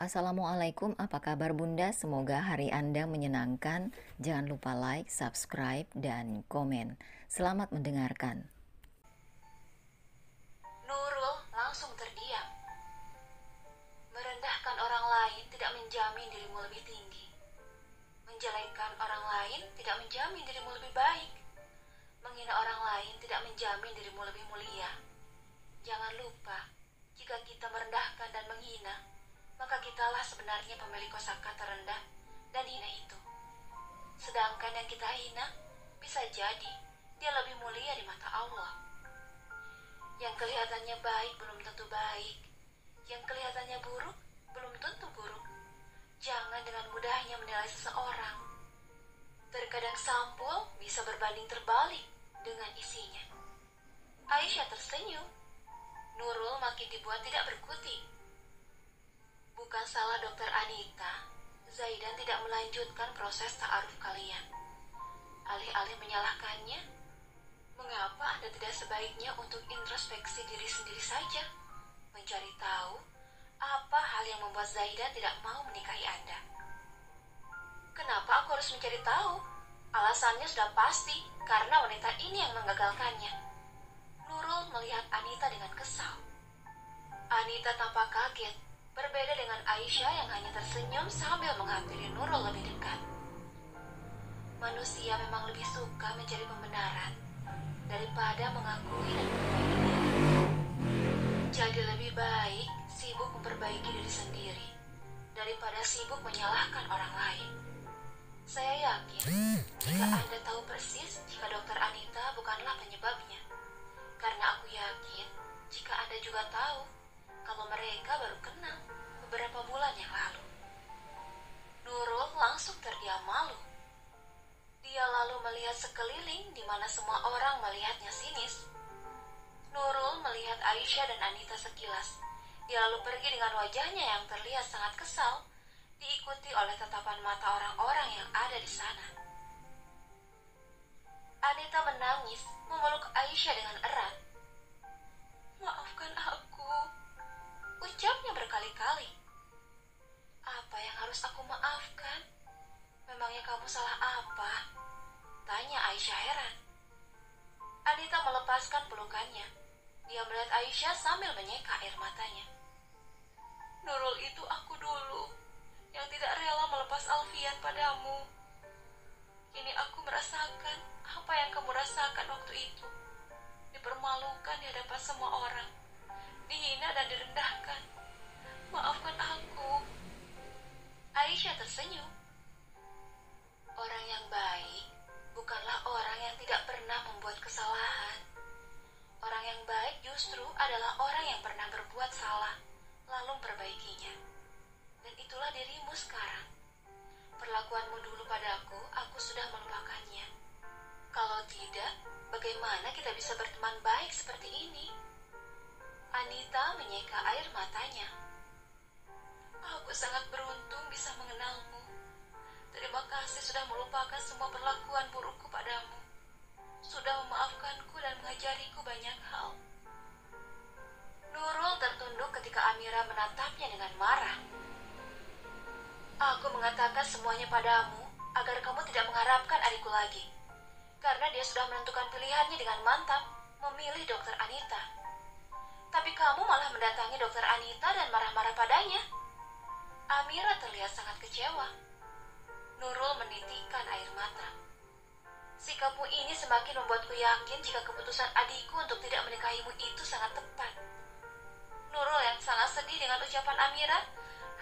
Assalamualaikum, apa kabar Bunda? Semoga hari Anda menyenangkan. Jangan lupa like, subscribe, dan komen. Selamat mendengarkan. Nurul langsung terdiam. Merendahkan orang lain tidak menjamin dirimu lebih tinggi. Menjelekkan orang lain tidak menjamin dirimu lebih baik. Menghina orang lain tidak menjamin dirimu lebih mulia. Jangan lupa, jika kita merendahkan dan menghina, maka kitalah sebenarnya pemilik kosakata rendah dan hina itu. Sedangkan yang kita hina, bisa jadi dia lebih mulia di mata Allah. Yang kelihatannya baik belum tentu baik. Yang kelihatannya buruk belum tentu buruk. Jangan dengan mudahnya menilai seseorang. Terkadang sampul bisa berbanding terbalik dengan isinya. Aisyah tersenyum. Nurul makin dibuat tidak berkutik. Bukan salah dokter Anita, Zaidan tidak melanjutkan proses ta'aruf kalian. Alih-alih menyalahkannya, mengapa Anda tidak sebaiknya untuk introspeksi diri sendiri saja? Mencari tahu apa hal yang membuat Zaidan tidak mau menikahi Anda. Kenapa aku harus mencari tahu? Alasannya sudah pasti, karena wanita ini yang menggagalkannya. Nurul melihat Anita dengan kesal. Anita tampak kaget, berbeda dengan Aisyah yang hanya tersenyum sambil menghampiri Nurul lebih dekat. Manusia memang lebih suka mencari pembenaran daripada mengakui dan memperbaiki diri. Jadi lebih baik sibuk memperbaiki diri sendiri daripada sibuk menyalahkan orang lain. Saya yakin jika Anda tahu persis jika dokter Anita bukanlah penyebabnya. Karena aku yakin jika Anda juga tahu kalau mereka baru kenal beberapa bulan yang lalu. Nurul langsung terdiam malu. Dia lalu melihat sekeliling di mana semua orang melihatnya sinis. Nurul melihat Aisyah dan Anita sekilas. Dia lalu pergi dengan wajahnya yang terlihat sangat kesal, diikuti oleh tatapan mata orang-orang yang ada di sana. Anita menangis, memeluk Aisyah dengan erat. "Maafkan aku," ucapnya berkali-kali. "Apa yang harus aku maafkan? Memangnya kamu salah apa?" tanya Aisyah heran. Anita melepaskan pelukannya. Dia melihat Aisyah sambil menyeka air matanya. "Nurul itu aku dulu, yang tidak rela melepas Alfian padamu. Kini aku merasakan apa yang kamu rasakan waktu itu. Dipermalukan di hadapan semua orang, dihina dan direndahkan. Maafkan aku." Aisyah tersenyum. Orang yang baik bukanlah orang yang tidak pernah membuat kesalahan. Orang yang baik justru adalah orang yang pernah berbuat salah, lalu memperbaikinya. Dan itulah dirimu sekarang. Perlakuanmu dulu padaku, aku sudah melupakannya. Kalau tidak, bagaimana kita bisa berteman baik seperti ini? Anita menyeka air matanya. "Aku sangat beruntung bisa mengenalmu. Terima kasih sudah melupakan semua perlakuan burukku padamu. Sudah memaafkanku dan mengajariku banyak hal." Nurul tertunduk ketika Amira menatapnya dengan marah. "Aku mengatakan semuanya padamu agar kamu tidak mengharapkan adikku lagi. Karena dia sudah menentukan pilihannya dengan mantap, memilih dokter Anita. Tapi kamu malah mendatangi dokter Anita dan marah-marah padanya." Amira terlihat sangat kecewa. Nurul menitikkan air mata. "Sikapmu ini semakin membuatku yakin jika keputusan adikku untuk tidak menikahimu itu sangat tepat." Nurul yang sangat sedih dengan ucapan Amira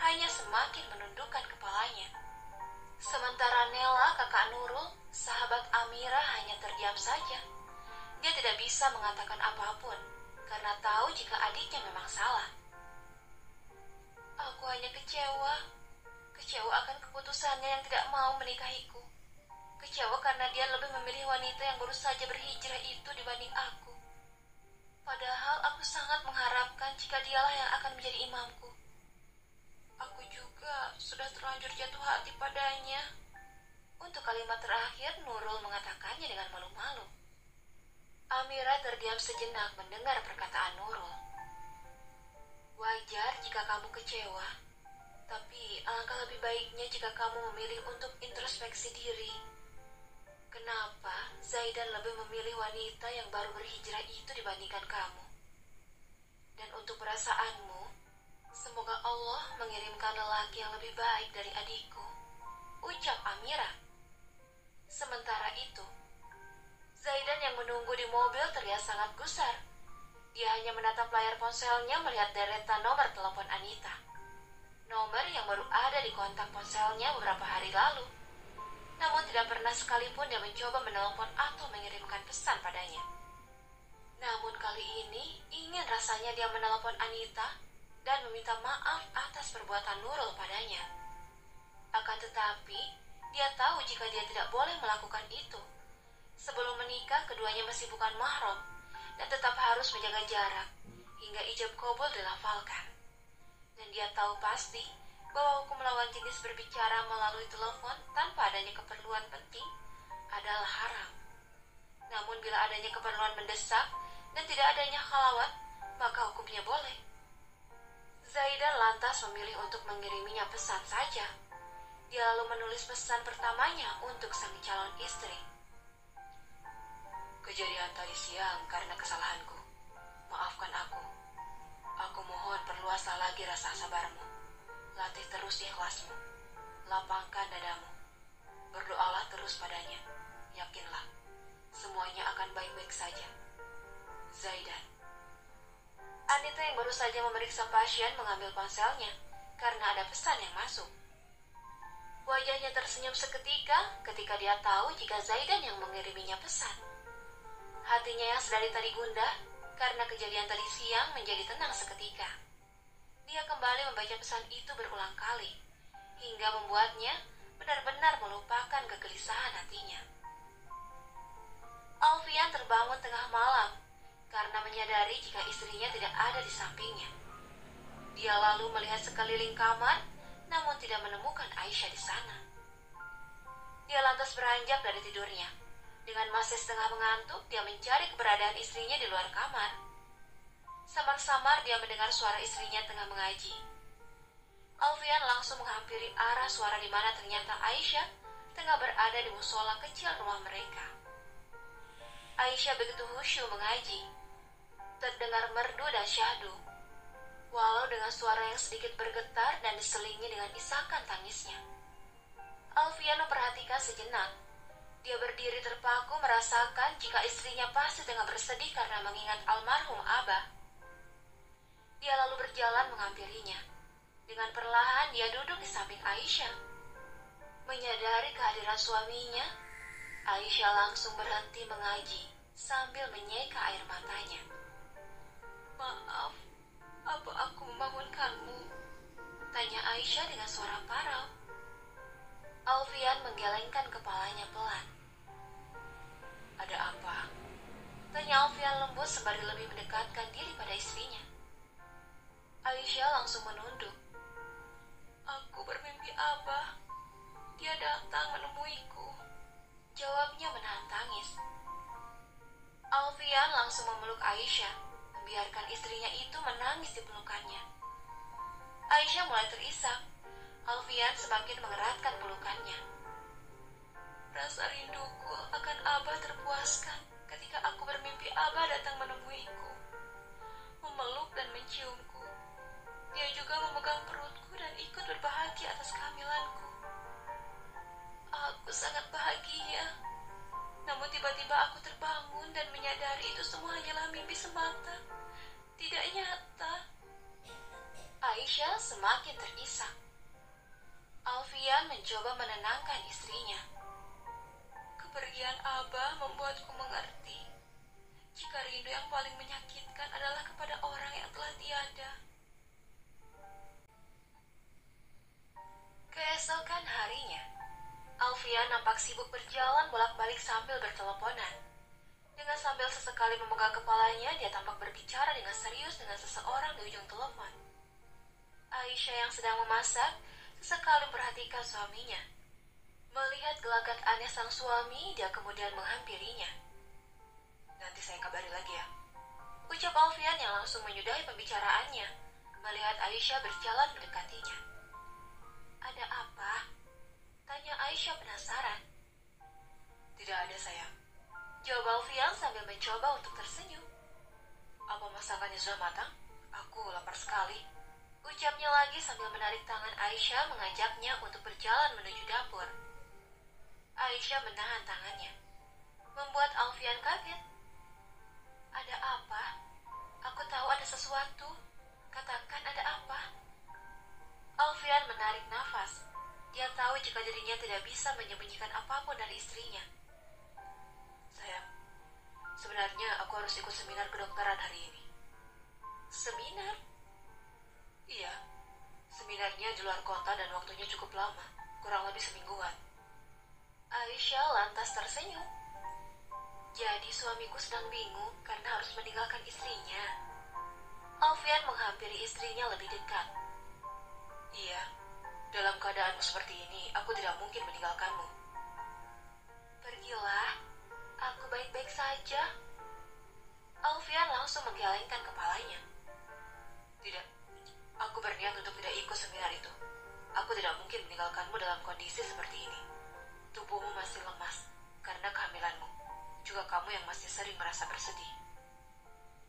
hanya semakin menundukkan kepalanya. Sementara Nela, kakak Nurul, sahabat Amira, hanya terdiam saja. Dia tidak bisa mengatakan apapun karena tahu jika adiknya memang salah. "Aku hanya kecewa. Kecewa akan keputusannya yang tidak mau menikahiku. Kecewa karena dia lebih memilih wanita yang baru saja berhijrah itu dibanding aku. Padahal aku sangat mengharapkan jika dialah yang akan menjadi imamku. Aku juga sudah terlanjur jatuh hati padanya." Untuk kalimat terakhir, Nurul mengatakannya dengan malu-malu. Amira terdiam sejenak mendengar perkataan Nurul. "Wajar jika kamu kecewa. Tapi alangkah lebih baiknya jika kamu memilih untuk introspeksi diri. Kenapa Zaidan lebih memilih wanita yang baru berhijrah itu dibandingkan kamu? Dan untuk perasaanmu, semoga Allah mengirimkan lelaki yang lebih baik dari adikku, ucap Amira. Sementara itu, Zaidan yang menunggu di mobil terlihat sangat gusar. Dia hanya menatap layar ponselnya melihat deretan nomor telepon Anita. Nomor yang baru ada di kontak ponselnya beberapa hari lalu. Namun tidak pernah sekalipun dia mencoba menelpon atau mengirimkan pesan padanya. Namun kali ini ingin rasanya dia menelpon Anita dan meminta maaf atas perbuatan Nurul padanya. Akan tetapi, dia tahu jika dia tidak boleh melakukan itu. Sebelum menikah, keduanya masih bukan mahram dan tetap harus menjaga jarak hingga ijab qabul dilafalkan. Dan dia tahu pasti bahwa hukum lawan jenis berbicara melalui telepon tanpa adanya keperluan penting adalah haram. Namun bila adanya keperluan mendesak dan tidak adanya khalawat, maka hukumnya boleh. Zaidan lantas memilih untuk mengiriminya pesan saja. Dia lalu menulis pesan pertamanya untuk sang calon istri. Kejadian tadi siang karena kesalahanku. Maafkan aku. Aku mohon perluaslah lagi rasa sabarmu. Latih terus ikhlasmu. Lapangkan dadamu. Berdoalah terus padanya. Yakinlah, semuanya akan baik-baik saja. Zaidan. Anita yang baru saja memeriksa pasien mengambil ponselnya karena ada pesan yang masuk. Wajahnya tersenyum seketika ketika dia tahu jika Zaidan yang mengiriminya pesan. Hatinya yang sedari tadi gundah karena kejadian tadi siang menjadi tenang seketika. Dia kembali membaca pesan itu berulang kali, hingga membuatnya benar-benar melupakan kegelisahan hatinya. Alfian terbangun tengah malam karena menyadari jika istrinya tidak ada di sampingnya. Dia lalu melihat sekeliling kamar, namun tidak menemukan Aisyah di sana. Dia lantas beranjak dari tidurnya. Dengan masih setengah mengantuk, dia mencari keberadaan istrinya di luar kamar. Samar-samar dia mendengar suara istrinya tengah mengaji. Alfian langsung menghampiri arah suara di mana ternyata Aisyah tengah berada di musola kecil rumah mereka. Aisyah begitu khusyuk mengaji. Terdengar merdu dan syahdu. Walau dengan suara yang sedikit bergetar dan diselingi dengan isakan tangisnya. Alfian memperhatikan sejenak. Dia berdiri terpaku merasakan jika istrinya pasti tengah bersedih karena mengingat almarhum Abah. Dia lalu berjalan menghampirinya. Dengan perlahan dia duduk di samping Aisyah. Menyadari kehadiran suaminya, Aisyah langsung berhenti mengaji sambil menyeka air matanya. Maaf, apa aku membangunkanmu? Tanya Aisyah dengan suara parau. Alfian menggelengkan kepalanya pelan. Ada apa? Tanya Alfian lembut sembari lebih mendekatkan diri pada istrinya. Aisyah langsung menunduk. Aku bermimpi Abah. Dia datang menemuiku. Jawabnya menahan tangis. Alfian langsung memeluk Aisyah, membiarkan istrinya itu menangis di pelukannya. Aisyah mulai terisak. Alfian semakin mengeratkan pelukannya. Rasa rinduku akan Abah terpuaskan ketika aku bermimpi Abah datang menemuiku, memeluk dan menciumku. Dia juga memegang perutku dan ikut berbahagia atas kehamilanku. Aku sangat bahagia. Namun tiba-tiba aku terbangun dan menyadari itu semua hanyalah mimpi semata, tidak nyata. Aisyah semakin terisak. Alfian mencoba menenangkan istrinya. Kepergian Abah membuatku mengerti jika rindu yang paling menyakitkan adalah kepada orang yang telah tiada. Keesokan harinya, Alfian nampak sibuk berjalan bolak-balik sambil berteleponan. Dengan sambil sesekali memegang kepalanya, dia tampak berbicara dengan serius dengan seseorang di ujung telepon. Aisyah yang sedang memasak sesekali perhatikan suaminya. Melihat gelagat aneh sang suami, dia kemudian menghampirinya. Nanti saya kabari lagi ya, ucap Alfian yang langsung menyudahi pembicaraannya, melihat Aisyah berjalan mendekatinya. Ada apa? Tanya Aisyah penasaran. Tidak ada, sayang. Jawab Alfian sambil mencoba untuk tersenyum. Apa masakannya sudah matang? Aku lapar sekali. Ucapnya lagi sambil menarik tangan Aisyah mengajaknya untuk berjalan menuju dapur. Aisyah menahan tangannya, membuat Alfian kaget. Ada apa? Aku tahu ada sesuatu. Katakan ada apa? Alfian menarik nafas. Dia tahu jika dirinya tidak bisa menyembunyikan apapun dari istrinya. Sayang, sebenarnya aku harus ikut seminar kedokteran hari ini. Seminar? Iya, seminarnya di luar kota dan waktunya cukup lama, kurang lebih semingguan. Aisyah lantas tersenyum. Jadi suamiku sedang bingung karena harus meninggalkan istrinya. Alfian menghampiri istrinya lebih dekat. Iya, dalam keadaanmu seperti ini, aku tidak mungkin meninggalkanmu. Pergilah, aku baik-baik saja. Alfian langsung menggelengkan kepalanya. Tidak, aku berniat untuk tidak ikut seminar itu. Aku tidak mungkin meninggalkanmu dalam kondisi seperti ini. Tubuhmu masih lemas karena kehamilanmu. Juga kamu yang masih sering merasa bersedih.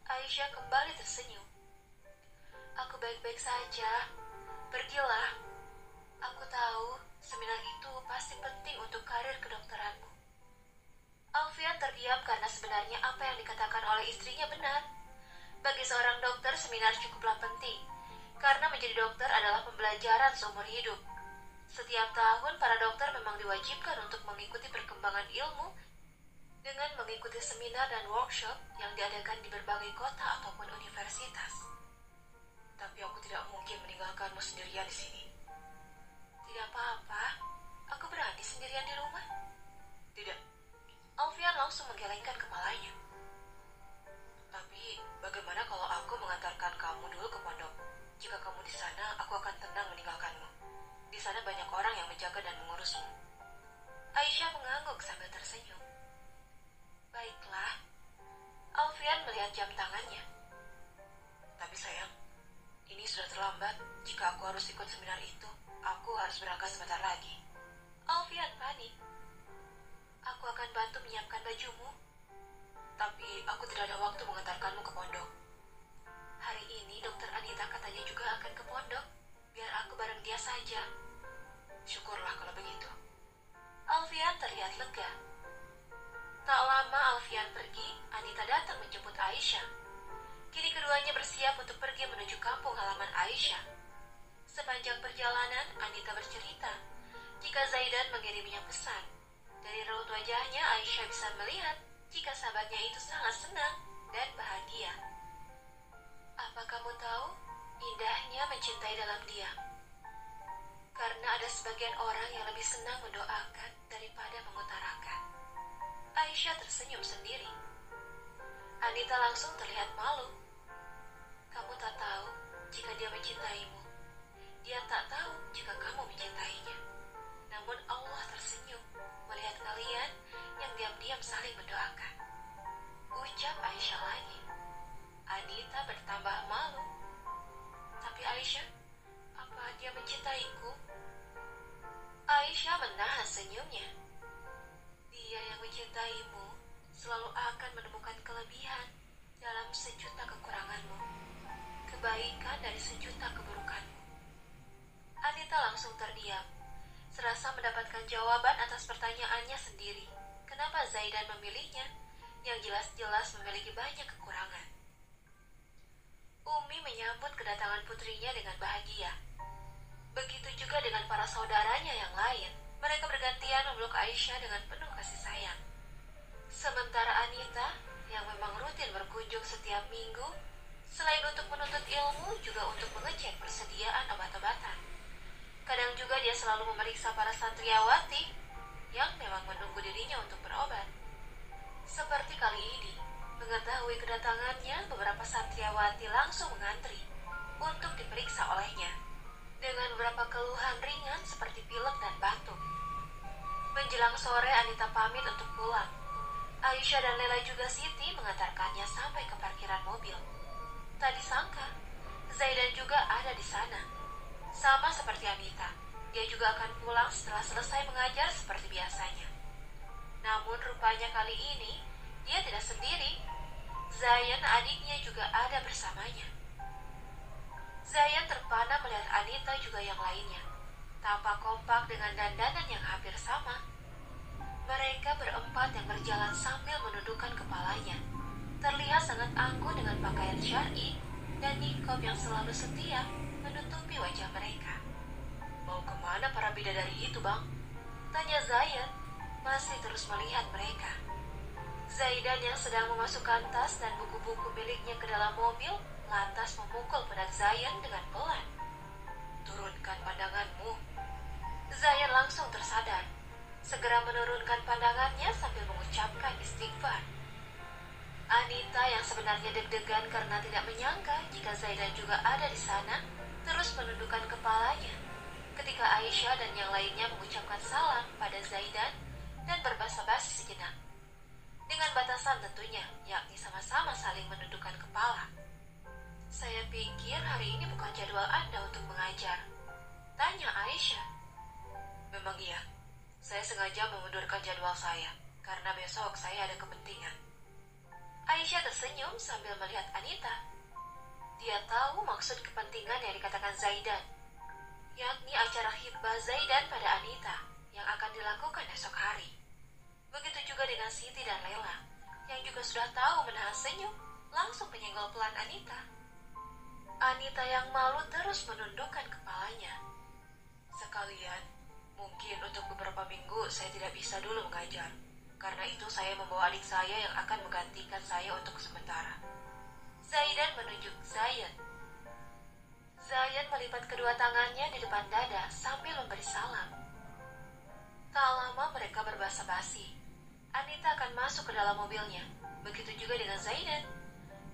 Aisyah kembali tersenyum. Aku baik-baik saja. Pergilah. Aku tahu seminar itu pasti penting untuk karir kedokteranmu. Alfian terdiam karena sebenarnya apa yang dikatakan oleh istrinya benar. Bagi seorang dokter, seminar cukuplah penting, karena menjadi dokter adalah pembelajaran seumur hidup. Setiap tahun, para dokter memang diwajibkan untuk mengikuti perkembangan ilmu dengan mengikuti seminar dan workshop yang diadakan di berbagai kota ataupun universitas. Tapi aku tidak mungkin meninggalkanmu sendirian di sini. Tidak apa-apa, aku berani sendirian di rumah. Tidak. Alfian langsung menggelengkan kepalanya. Tapi bagaimana kalau aku mengantarkan kamu dulu ke pondok? Jika kamu di sana, aku akan tenang meninggalkanmu. Di sana banyak orang yang menjaga dan mengurusmu. Aisyah mengangguk sambil tersenyum. Baiklah. Alfian melihat jam tangannya. Tapi sayang, ini sudah terlambat. Jika aku harus ikut seminar itu, aku harus berangkat sebentar lagi. Alfian panik. Aku akan bantu menyiapkan bajumu. Tapi aku tidak ada waktu mengantarkanmu ke pondok. Hari ini dokter Anita katanya juga akan ke pondok. Biar aku bareng dia saja. Syukurlah kalau begitu. Alfian terlihat lega. Tak lama Alfian pergi, Anita datang menjemput Aisyah. Kini keduanya bersiap untuk pergi menuju kampung halaman Aisyah. Sepanjang perjalanan, Anita bercerita jika Zaidan mengiriminya pesan. Dari raut wajahnya, Aisyah bisa melihat jika sahabatnya itu sangat senang dan bahagia. Apa kamu tahu, indahnya mencintai dalam diam. Karena ada sebagian orang yang lebih senang mendoakan daripada mengutarakan. Aisyah tersenyum sendiri. Anita langsung terlihat malu. Kamu tak tahu jika dia mencintaimu. Dia tak tahu jika kamu mencintainya. Namun Allah tersenyum melihat kalian yang diam-diam saling mendoakan. Ucap Aisyah lagi. Anita bertambah malu. Tapi Aisyah, apa dia mencintaiku? Aisyah menahan senyumnya. Dia yang mencintaimu selalu akan menemukan kelebihan dalam sejuta kekuranganmu, kebaikan dari sejuta keburukanmu. Anita langsung terdiam, serasa mendapatkan jawaban atas pertanyaannya sendiri. Kenapa Zaidan memilihnya, yang jelas-jelas memiliki banyak kekurangan? Umi menyambut kedatangan putrinya dengan bahagia. Begitu juga dengan para saudaranya yang lain. Mereka bergantian memeluk Aisyah dengan penuh kasih sayang. Sementara Anita, yang memang rutin berkunjung setiap minggu, selain untuk menuntut ilmu, juga untuk mengecek persediaan obat-obatan. Kadang juga dia selalu memeriksa para santriawati yang memang menunggu dirinya untuk berobat. Seperti kali ini, mengetahui kedatangannya, beberapa santriawati langsung mengantri untuk diperiksa olehnya, dengan beberapa keluhan ringan seperti pilek dan batuk. Menjelang sore, Anita pamit untuk pulang. Aisyah dan Lela juga Siti mengantarkannya sampai ke parkiran mobil. Tak disangka, Zaidan juga ada di sana. Sama seperti Anita, dia juga akan pulang setelah selesai mengajar seperti biasanya. Namun rupanya kali ini dia tidak sendiri. Zayan adiknya juga ada bersamanya. Zayan terpana melihat Anita juga yang lainnya, tampak kompak dengan dandanan yang hampir sama. Mereka berempat yang berjalan sambil menundukkan kepalanya, terlihat sangat anggun dengan pakaian syar'i dan niqab yang selalu setia menutupi wajah mereka. "Mau kemana para bidadari itu, Bang?" tanya Zayan, masih terus melihat mereka. Zaidan yang sedang memasukkan tas dan buku-buku miliknya ke dalam mobil lantas memukul pundak Zayan dengan pelan. "Turunkan pandanganmu." Zayan langsung tersadar, segera menurunkan pandangannya sambil mengucapkan istighfar. Anita yang sebenarnya deg-degan karena tidak menyangka jika Zaidan juga ada di sana, terus menundukkan kepalanya ketika Aisyah dan yang lainnya mengucapkan salam pada Zaidan dan berbasa-basi sejenak. Dengan batasan tentunya, yakni sama-sama saling menundukkan kepala. "Saya pikir hari ini bukan jadwal Anda untuk mengajar," tanya Aisyah. "Memang iya, saya sengaja memundurkan jadwal saya, karena besok saya ada kepentingan." Aisyah tersenyum sambil melihat Anita. Dia tahu maksud kepentingan yang dikatakan Zaidan, yakni acara khitbah Zaidan pada Anita yang akan dilakukan esok hari. Begitu juga dengan Siti dan Lela, yang juga sudah tahu menahan senyum, langsung menyenggol pelan Anita. Anita yang malu terus menundukkan kepalanya. "Sekalian, mungkin untuk beberapa minggu saya tidak bisa dulu mengajar. Karena itu saya membawa adik saya yang akan menggantikan saya untuk sementara." Zaidan menunjuk Zayan. Zayan melipat kedua tangannya di depan dada sambil memberi salam. Tak lama mereka berbasa-basi. Anita akan masuk ke dalam mobilnya, begitu juga dengan Zaidan.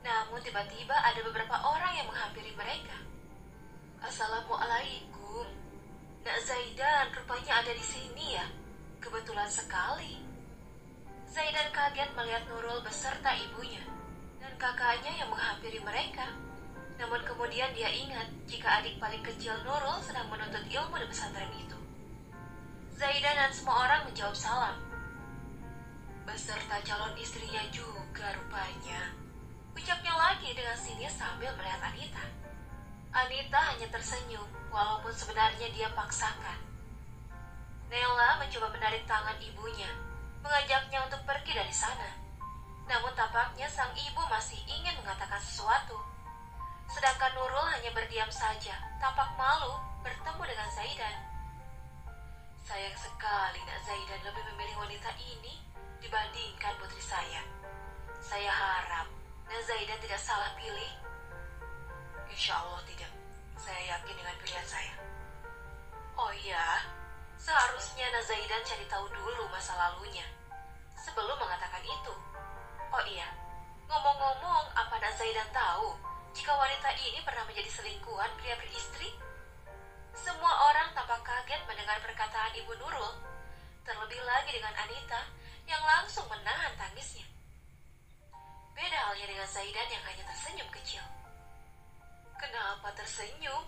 Namun tiba-tiba ada beberapa orang yang menghampiri mereka. "Assalamualaikum. Nak Zaidan rupanya ada di sini ya. Kebetulan sekali." Zaidan kaget melihat Nurul beserta ibunya dan kakaknya yang menghampiri mereka. Namun kemudian dia ingat jika adik paling kecil Nurul sedang menuntut ilmu di pesantren itu. Zaidan dan semua orang menjawab salam. "Beserta calon istrinya juga rupanya," ucapnya lagi dengan sinis sambil melihat Anita. Anita hanya tersenyum, walaupun sebenarnya dia paksakan. Nela mencoba menarik tangan ibunya, mengajaknya untuk pergi dari sana. Namun tampaknya sang ibu masih ingin mengatakan sesuatu. Sedangkan Nurul hanya berdiam saja, tampak malu bertemu dengan Zaidan. "Sayang sekali Nak Zaidan lebih memilih wanita ini dibandingkan putri saya. Saya harap Nak Zaidan tidak salah pilih." "Insya Allah tidak. Saya yakin dengan pilihan saya." "Oh iya, seharusnya Nak Zaidan cari tahu dulu masa lalunya sebelum mengatakan itu. Oh iya, ngomong-ngomong, apa Nak Zaidan tahu jika wanita ini pernah menjadi selingkuhan pria beristri?" Semua orang tampak kaget mendengar perkataan Ibu Nurul, terlebih lagi dengan Anita yang langsung menahan tangisnya. Beda halnya dengan Zaidan yang hanya tersenyum kecil. "Kenapa tersenyum?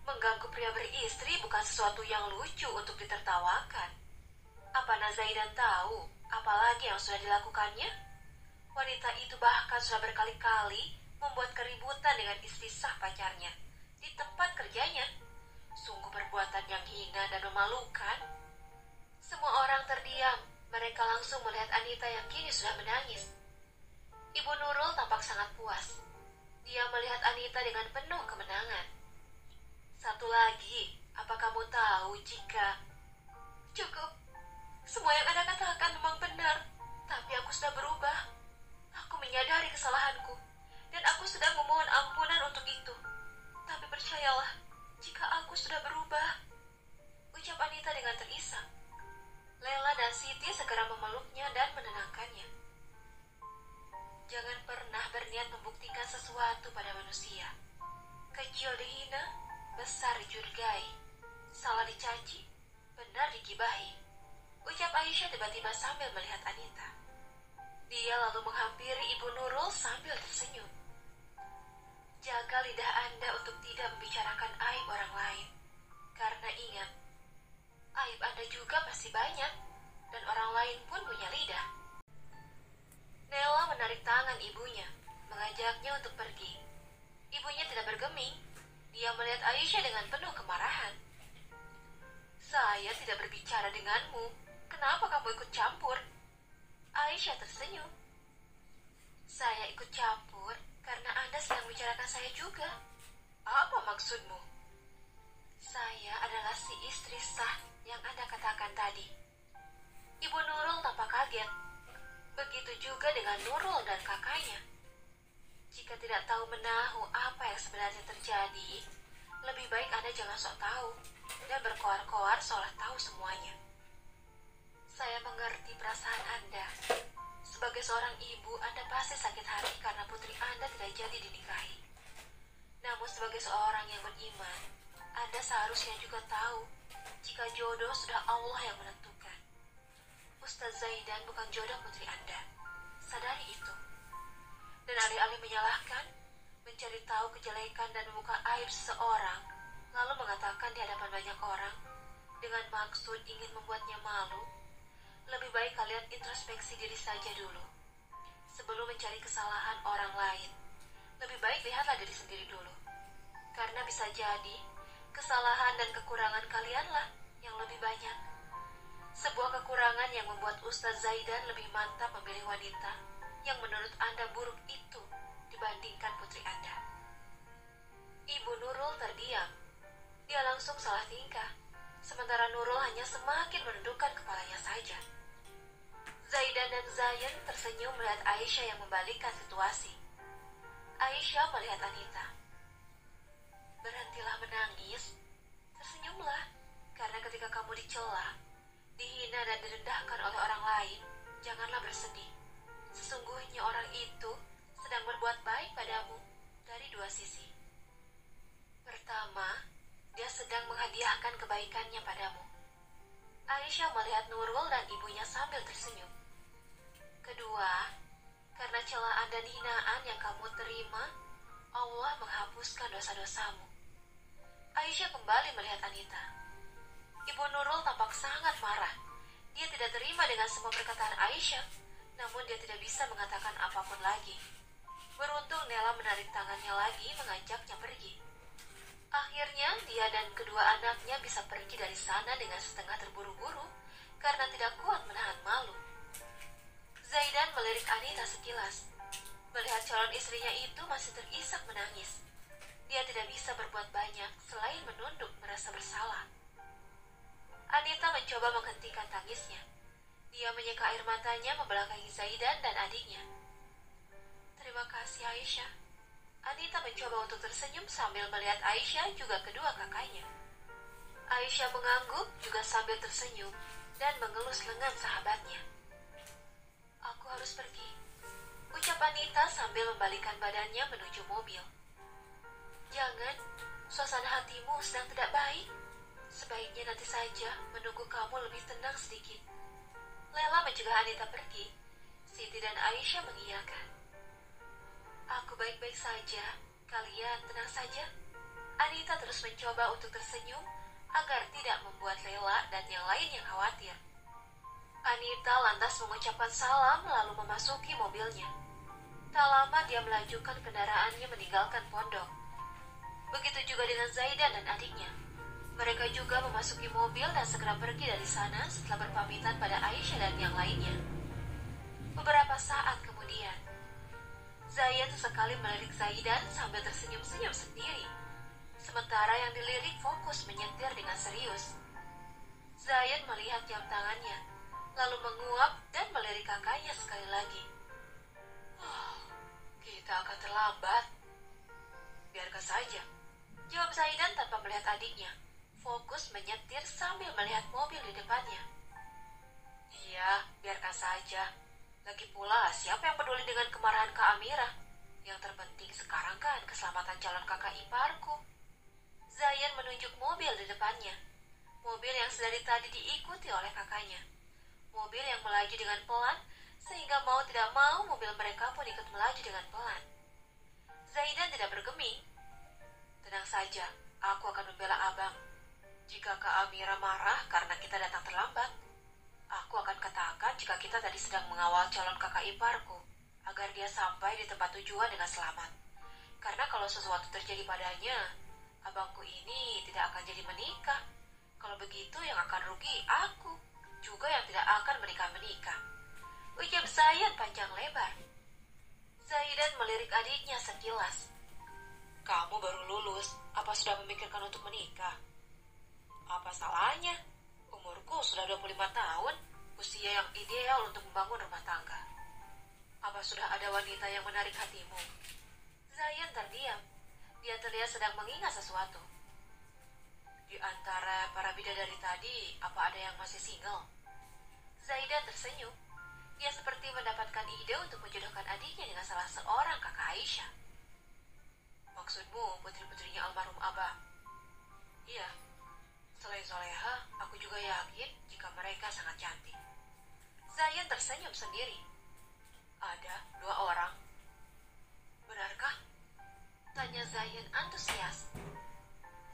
Mengganggu pria beristri bukan sesuatu yang lucu untuk ditertawakan. Apa Nak Zaidan tahu apalagi yang sudah dilakukannya? Wanita itu bahkan sudah berkali-kali membuat keributan dengan istri sah pacarnya di tempat kerjanya. Sungguh perbuatan yang hina dan memalukan." Semua orang terdiam. Mereka langsung melihat Anita yang kini sudah menangis. Ibu Nurul tampak sangat puas. Dia melihat Anita dengan penuh kemenangan. "Satu lagi, apa kamu tahu jika..." "Cukup. Semua yang Anda katakan memang benar. Tapi aku sudah berubah. Aku menyadari kesalahanku. Dan aku sedang memohon ampunan untuk itu. Tapi percayalah, jika aku sudah berubah," ucap Anita dengan terisak. Lela dan Siti segera memeluknya dan menenangkannya. "Jangan pernah berniat membuktikan sesuatu pada manusia. Kecil dihina, besar dicurigai, salah dicaci, benar digibahi," ucap Aisyah tiba-tiba sambil melihat Anita. Dia lalu menghampiri Ibu Nurul sambil tersenyum. "Jaga lidah Anda untuk tidak membicarakan aib orang lain. Karena ingat, juga pasti banyak, dan orang lain pun punya lidah. Nela menarik tangan ibunya, mengajaknya untuk pergi. Ibunya tidak bergeming. Dia melihat Aisyah dengan penuh kemarahan. "Saya tidak berbicara denganmu. Kenapa kamu ikut campur?" Aisyah tersenyum. "Saya ikut campur karena Anda sedang bicarakan saya juga." "Apa maksudmu?" "Saya adalah si istri sah yang Anda katakan tadi." Ibu Nurul tampak kaget. Begitu juga dengan Nurul dan kakaknya. Jika tidak tahu menahu apa yang sebenarnya terjadi, lebih baik Anda jangan sok tahu dan berkoar-koar seolah tahu semuanya. Saya mengerti perasaan Anda. Sebagai seorang ibu, Anda pasti sakit hati karena putri Anda tidak jadi dinikahi. Namun sebagai seorang yang beriman, Anda seharusnya juga tahu jika jodoh sudah Allah yang menentukan. Ustaz Zaidan bukan jodoh putri Anda. Sadari itu. Dan alih-alih menyalahkan, mencari tahu kejelekan dan membuka aib seseorang, lalu mengatakan di hadapan banyak orang, dengan maksud ingin membuatnya malu, lebih baik kalian introspeksi diri saja dulu. Sebelum mencari kesalahan orang lain, lebih baik lihatlah diri sendiri dulu. Karena bisa jadi, kesalahan dan kekurangan kalianlah yang lebih banyak. Sebuah kekurangan yang membuat Ustaz Zaidan lebih mantap memilih wanita yang menurut Anda buruk itu dibandingkan putri Anda. Ibu Nurul terdiam. Dia langsung salah tingkah, sementara Nurul hanya semakin menundukkan kepalanya saja. Zaidan dan Zayan tersenyum melihat Aisyah yang membalikkan situasi. Aisyah melihat Anita. "Berhentilah menangis, tersenyumlah, karena ketika kamu dicela, dihina dan direndahkan oleh orang lain, janganlah bersedih. Sesungguhnya orang itu sedang berbuat baik padamu dari dua sisi. Pertama, dia sedang menghadiahkan kebaikannya padamu." Aisyah melihat Nurul dan ibunya sambil tersenyum. "Kedua, karena celaan dan hinaan yang kamu terima, Allah menghapuskan dosa-dosamu." Aisyah kembali melihat Anita. Ibu Nurul tampak sangat marah. Dia tidak terima dengan semua perkataan Aisyah, namun dia tidak bisa mengatakan apapun lagi. Beruntung Nela menarik tangannya lagi mengajaknya pergi. Akhirnya dia dan kedua anaknya bisa pergi dari sana dengan setengah terburu-buru karena tidak kuat menahan malu. Zaidan melirik Anita sekilas. Melihat calon istrinya itu masih terisak menangis. Dia tidak bisa berbuat banyak selain menunduk merasa bersalah. Anita mencoba menghentikan tangisnya. Dia menyeka air matanya membelakangi Zaidan dan adiknya. "Terima kasih Aisyah." Anita mencoba untuk tersenyum sambil melihat Aisyah juga kedua kakaknya. Aisyah mengangguk juga sambil tersenyum dan mengelus lengan sahabatnya. "Aku harus pergi," ucap Anita sambil membalikkan badannya menuju mobil. "Jangan, suasana hatimu sedang tidak baik. Sebaiknya nanti saja menunggu kamu lebih tenang sedikit." Lela mencegah Anita pergi. Siti dan Aisyah mengiyakan. "Aku baik-baik saja. Kalian tenang saja." Anita terus mencoba untuk tersenyum agar tidak membuat Lela dan yang lainnya khawatir. Anita lantas mengucapkan salam lalu memasuki mobilnya. Tak lama dia melajukan kendaraannya meninggalkan pondok. Begitu juga dengan Zaidan dan adiknya. Mereka juga memasuki mobil dan segera pergi dari sana setelah berpamitan pada Aisyah dan yang lainnya. Beberapa saat kemudian, Zayan sesekali melirik Zaidan sambil tersenyum-senyum sendiri, sementara yang dilirik fokus menyetir dengan serius. Zayan melihat jam tangannya, lalu menguap dan melirik kakaknya sekali lagi. "Oh, kita akan terlambat." "Biarkan saja," jawab Zaidan tanpa melihat adiknya. Fokus menyetir sambil melihat mobil di depannya. "Iya, biarkan saja. Lagi pula, siapa yang peduli dengan kemarahan Kak Amirah? Yang terpenting sekarang kan keselamatan calon kakak iparku." Zayan menunjuk mobil di depannya. Mobil yang sedari tadi diikuti oleh kakaknya. Mobil yang melaju dengan pelan, sehingga mau tidak mau mobil mereka pun ikut melaju dengan pelan. Zaidan tidak bergeming. "Tenang saja, aku akan membela abang. Jika Kak Amira marah karena kita datang terlambat, aku akan katakan jika kita tadi sedang mengawal calon kakak iparku, agar dia sampai di tempat tujuan dengan selamat. Karena kalau sesuatu terjadi padanya, abangku ini tidak akan jadi menikah. Kalau begitu yang akan rugi aku, juga yang tidak akan menikah. Ucap Zayed panjang lebar. Zaidan melirik adiknya sekilas. Kamu baru lulus, apa sudah memikirkan untuk menikah? Apa salahnya? Umurku sudah 25 tahun, usia yang ideal untuk membangun rumah tangga. Apa sudah ada wanita yang menarik hatimu? Zayan terdiam. Dia terlihat sedang mengingat sesuatu. Di antara para bidadari tadi, apa ada yang masih single? Zaidan tersenyum. Dia seperti mendapatkan ide untuk menjodohkan adiknya dengan salah seorang kakak Aisyah. Maksudmu putri-putrinya almarhum Abah? Iya. Selain soleha, aku juga yakin jika mereka sangat cantik. Zayan tersenyum sendiri. Ada 2 orang. Benarkah? Tanya Zayan antusias.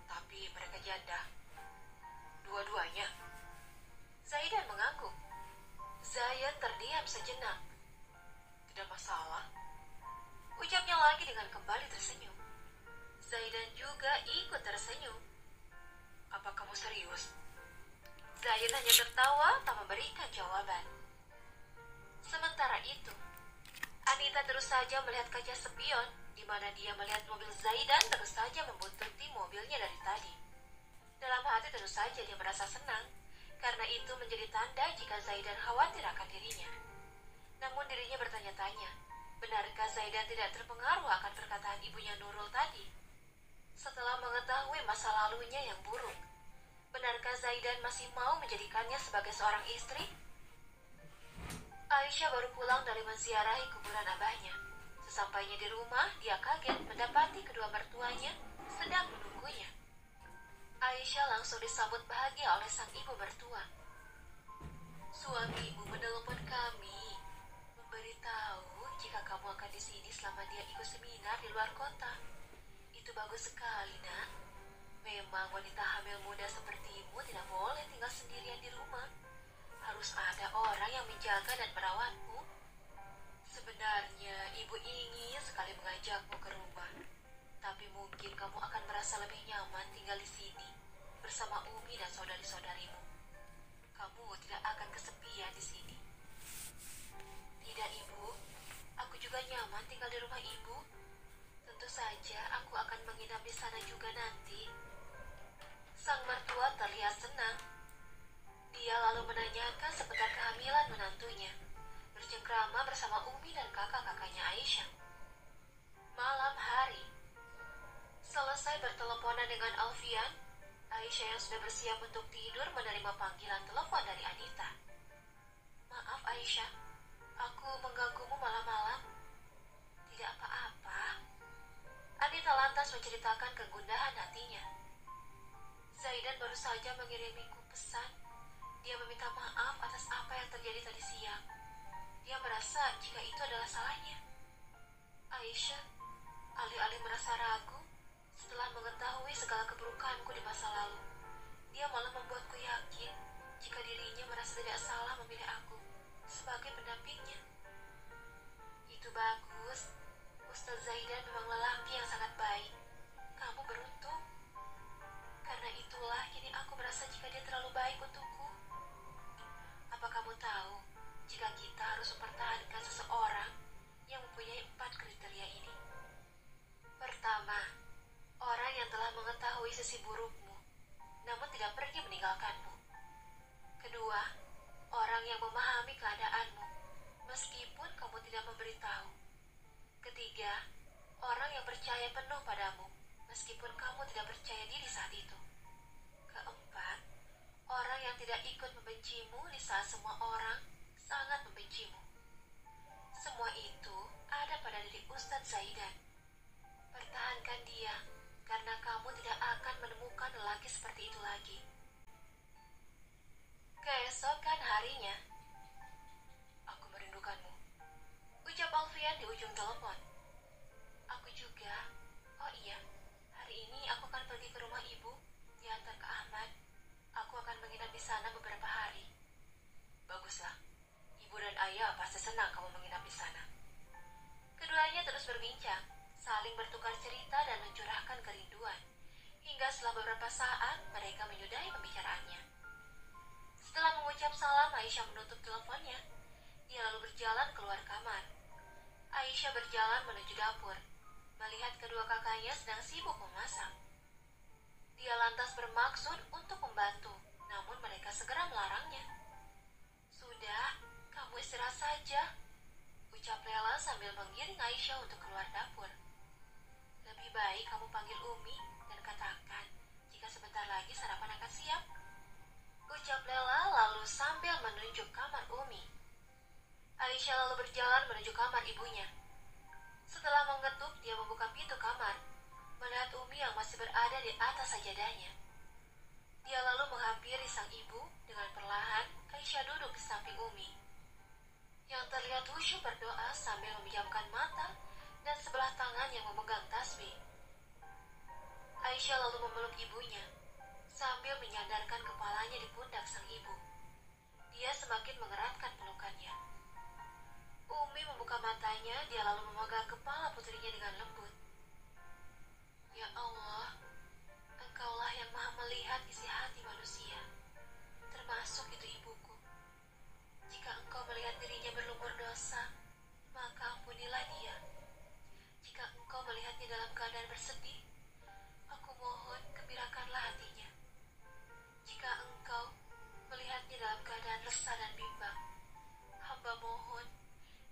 Tapi mereka janda. Dua-duanya. Zaidan mengangguk. Zayan terdiam sejenak. Tidak masalah. Ucapnya lagi dengan kembali tersenyum. Zaidan juga ikut tersenyum. Apa kamu serius? Zaid hanya tertawa tak memberikan jawaban. Sementara itu, Anita terus saja melihat kaca spion, di mana dia melihat mobil Zaidan terus saja membuntuti mobilnya dari tadi. Dalam hati terus saja dia merasa senang, karena itu menjadi tanda jika Zaidan khawatir akan dirinya. Namun dirinya bertanya-tanya, benarkah Zaidan tidak terpengaruh akan perkataan ibunya Nurul tadi? Setelah mengetahui masa lalunya yang buruk, benarkah Zaidan masih mau menjadikannya sebagai seorang istri? Aisyah baru pulang dari menziarahi kuburan abahnya. Sesampainya di rumah, dia kaget mendapati kedua mertuanya sedang menunggunya. Aisyah langsung disambut bahagia oleh sang ibu mertua. Suamimu menelpon kami, memberitahu jika kamu akan di sini selama dia ikut seminar di luar kota. Itu bagus sekali, nak. Memang wanita hamil muda sepertimu tidak boleh tinggal sendirian di rumah. Harus ada orang yang menjaga dan merawatmu. Sebenarnya ibu ingin sekali mengajakmu ke rumah. Tapi mungkin kamu akan merasa lebih nyaman tinggal di sini bersama Umi dan saudari-saudarimu. Kamu tidak akan kesepian di sini. Tidak, Ibu. Aku juga nyaman tinggal di rumah Ibu. Tentu saja aku akan menginap di sana juga nanti. Sang mertua terlihat senang. Dia lalu menanyakan seputar kehamilan menantunya, bercengkrama bersama Umi dan kakak-kakaknya Aisyah. Malam hari, selesai berteleponan dengan Alfian, Aisyah yang sudah bersiap untuk tidur menerima panggilan telepon dari Anita. Maaf Aisyah, aku mengganggumu malam-malam. Tidak apa-apa. Anita lantas menceritakan kegundahan hatinya. Zaidan baru saja mengirimiku pesan. Dia meminta maaf atas apa yang terjadi tadi siang. Dia merasa jika itu adalah salahnya. Aisyah, alih-alih merasa ragu, setelah mengetahui segala keburukanku di masa lalu, dia malah membuatku yakin jika dirinya merasa tidak salah memilih aku sebagai pendampingnya. Itu bagus. Ustaz Zaidan memang lelaki yang sangat baik. Kamu beruntung. Karena itulah kini aku merasa jika dia terlalu baik untukku. Apa kamu tahu jika kita harus mempertahankan seseorang yang mempunyai 4 kriteria ini? Pertama, orang yang telah mengetahui sisi burukmu, namun tidak pergi meninggalkanmu. Kedua, orang yang memahami keadaanmu, meskipun kamu tidak memberitahu. Ketiga, orang yang percaya penuh padamu, meskipun kamu tidak percaya diri saat itu. Keempat, orang yang tidak ikut membencimu di saat semua orang sangat membencimu. Semua itu ada pada diri Ustadz Zaidan. Pertahankan dia, karena kamu tidak akan menemukan lelaki seperti itu lagi. Keesokan harinya, aku merindukanmu, ucap Alfian di ujung telepon. Aku juga. Oh iya, hari ini aku akan pergi ke rumah ibu, diantar ke Ahmad. Baguslah. Ibu dan ayah pasti senang kamu menginap di sana. Keduanya terus berbincang, saling bertukar cerita dan mencurahkan kerinduan. Hingga setelah beberapa saat, mereka menyudahi pembicaraannya. Setelah mengucap salam, Aisyah menutup teleponnya. Dia lalu berjalan keluar kamar. Aisyah berjalan menuju dapur, melihat kedua kakaknya sedang sibuk memasak. Dia lantas bermaksud untuk membantu, namun mereka segera melarangnya. "Sudah, kamu istirahat saja," ucap Lela sambil menggiring Aisyah untuk keluar dapur. "Lebih baik kamu panggil Umi dan katakan jika sebentar lagi sarapan akan siap," ucap Lela lalu sambil menunjuk kamar Umi. Aisyah lalu berjalan menuju kamar ibunya. Setelah mengetuk, dia membuka pintu kamar, melihat Umi yang masih berada di atas sajadahnya. Dia lalu menghampiri sang ibu. Dengan perlahan, Aisyah duduk di samping Umi, yang terlihat khusyuk berdoa sambil memejamkan mata dan sebelah tangan yang memegang tasbih. Aisyah lalu memeluk ibunya, sambil menyandarkan kepalanya di pundak sang ibu. Dia semakin mengeratkan pelukannya. Umi membuka matanya, dia lalu memegang kepala putrinya dengan lembut. "Ya Allah, Engkaulah yang maha melihat isi hati manusia, termasuk itu ibuku. Jika Engkau melihat dirinya berlumur dosa, maka ampunilah dia. Jika Engkau melihatnya dalam keadaan bersedih, aku mohon gembirakanlah hatinya. Jika Engkau melihatnya dalam keadaan resah dan bimbang, hamba mohon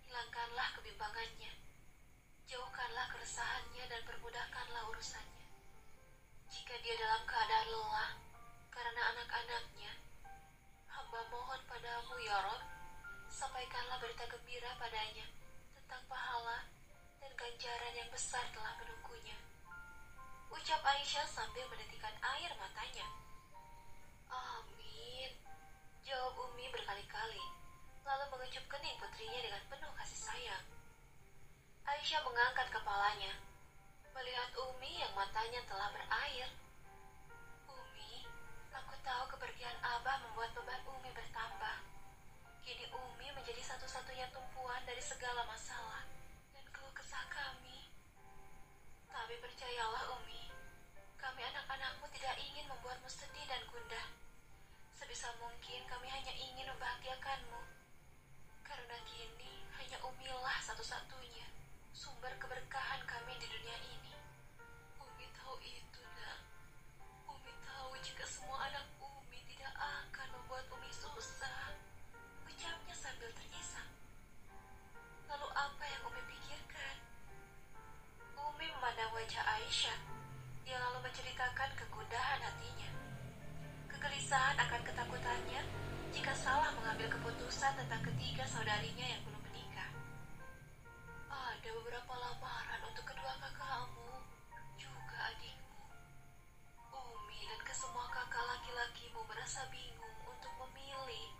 hilangkanlah kebimbangannya, jauhkanlah keresahannya dan permudahkanlah urusannya. Jika dia dalam keadaan lelah karena anak-anaknya, hamba mohon padamu ya Rob, sampaikanlah berita gembira padanya tentang pahala dan ganjaran yang besar telah menunggunya," ucap Aisyah sambil menitikkan air matanya. "Amin," jawab Umi berkali-kali, lalu mengecup kening putrinya dengan penuh kasih sayang. Aisyah mengangkat kepalanya, melihat Umi yang matanya telah berair. "Umi, aku tahu kepergian Abah membuat beban Umi bertambah. Kini Umi menjadi satu-satunya tumpuan dari segala masalah dan keluh kesah kami. Tapi percayalah Umi, kami anak-anakmu tidak ingin membuatmu sedih dan gundah. Sebisa mungkin kami hanya ingin membahagiakanmu. Karena kini hanya Umilah satu-satunya sumber keberkahan kami di dunia ini. Umi tahu itu, Nak. Umi tahu jika semua anak Umi tidak akan membuat Umi susah," ucapnya sambil terkisak. Lalu apa yang Umi pikirkan? Umi memandang wajah Aisyah. Dia lalu menceritakan kegundahan hatinya, kegelisahan akan ketakutannya jika salah mengambil keputusan tentang ketiga saudarinya yang belum menikah. "Ada beberapa lamaran untuk kedua kakakmu, juga adikmu. Umi dan kesemua kakak laki-lakimu merasa bingung untuk memilih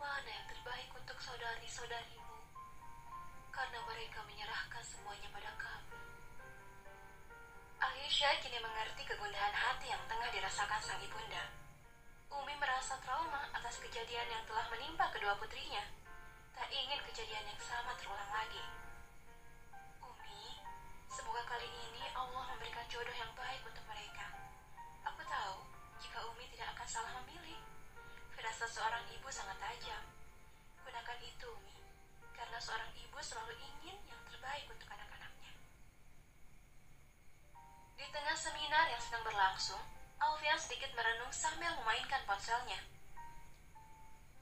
mana yang terbaik untuk saudari-saudarimu, karena mereka menyerahkan semuanya pada kami." Aisyah kini mengerti kegundahan hati yang tengah dirasakan sang ibunda. Umi merasa trauma atas kejadian yang telah menimpa kedua putrinya. Tak ingin kejadian yang sama terulang lagi. "Umi, semoga kali ini Allah memberikan jodoh yang baik untuk mereka. Aku tahu jika Umi tidak akan salah memilih. Firasat seorang ibu sangat tajam. Gunakan itu, Umi, karena seorang ibu selalu ingin yang terbaik untuk anak-anaknya." Di tengah seminar yang sedang berlangsung, Alfian sedikit merenung sambil memainkan ponselnya.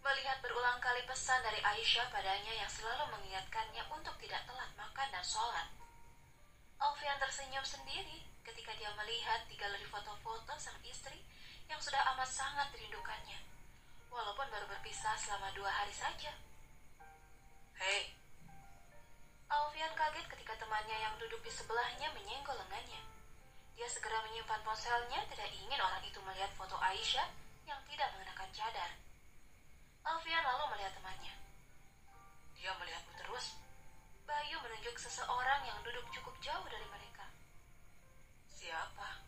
Melihat berulang kali pesan dari Aisyah padanya yang selalu mengingatkannya untuk tidak telat makan dan sholat, Alfian tersenyum sendiri ketika dia melihat 3 galeri foto-foto sang istri yang sudah amat sangat dirindukannya, walaupun baru berpisah selama 2 hari saja. "Hei!" Alfian kaget ketika temannya yang duduk di sebelahnya menyenggol lengannya. Dia segera menyimpan ponselnya, tidak ingin orang itu melihat foto Aisyah yang tidak mengenakan cadar. Alfian lalu melihat temannya. "Dia melihatmu terus." Bayu menunjuk seseorang yang duduk cukup jauh dari mereka. "Siapa?"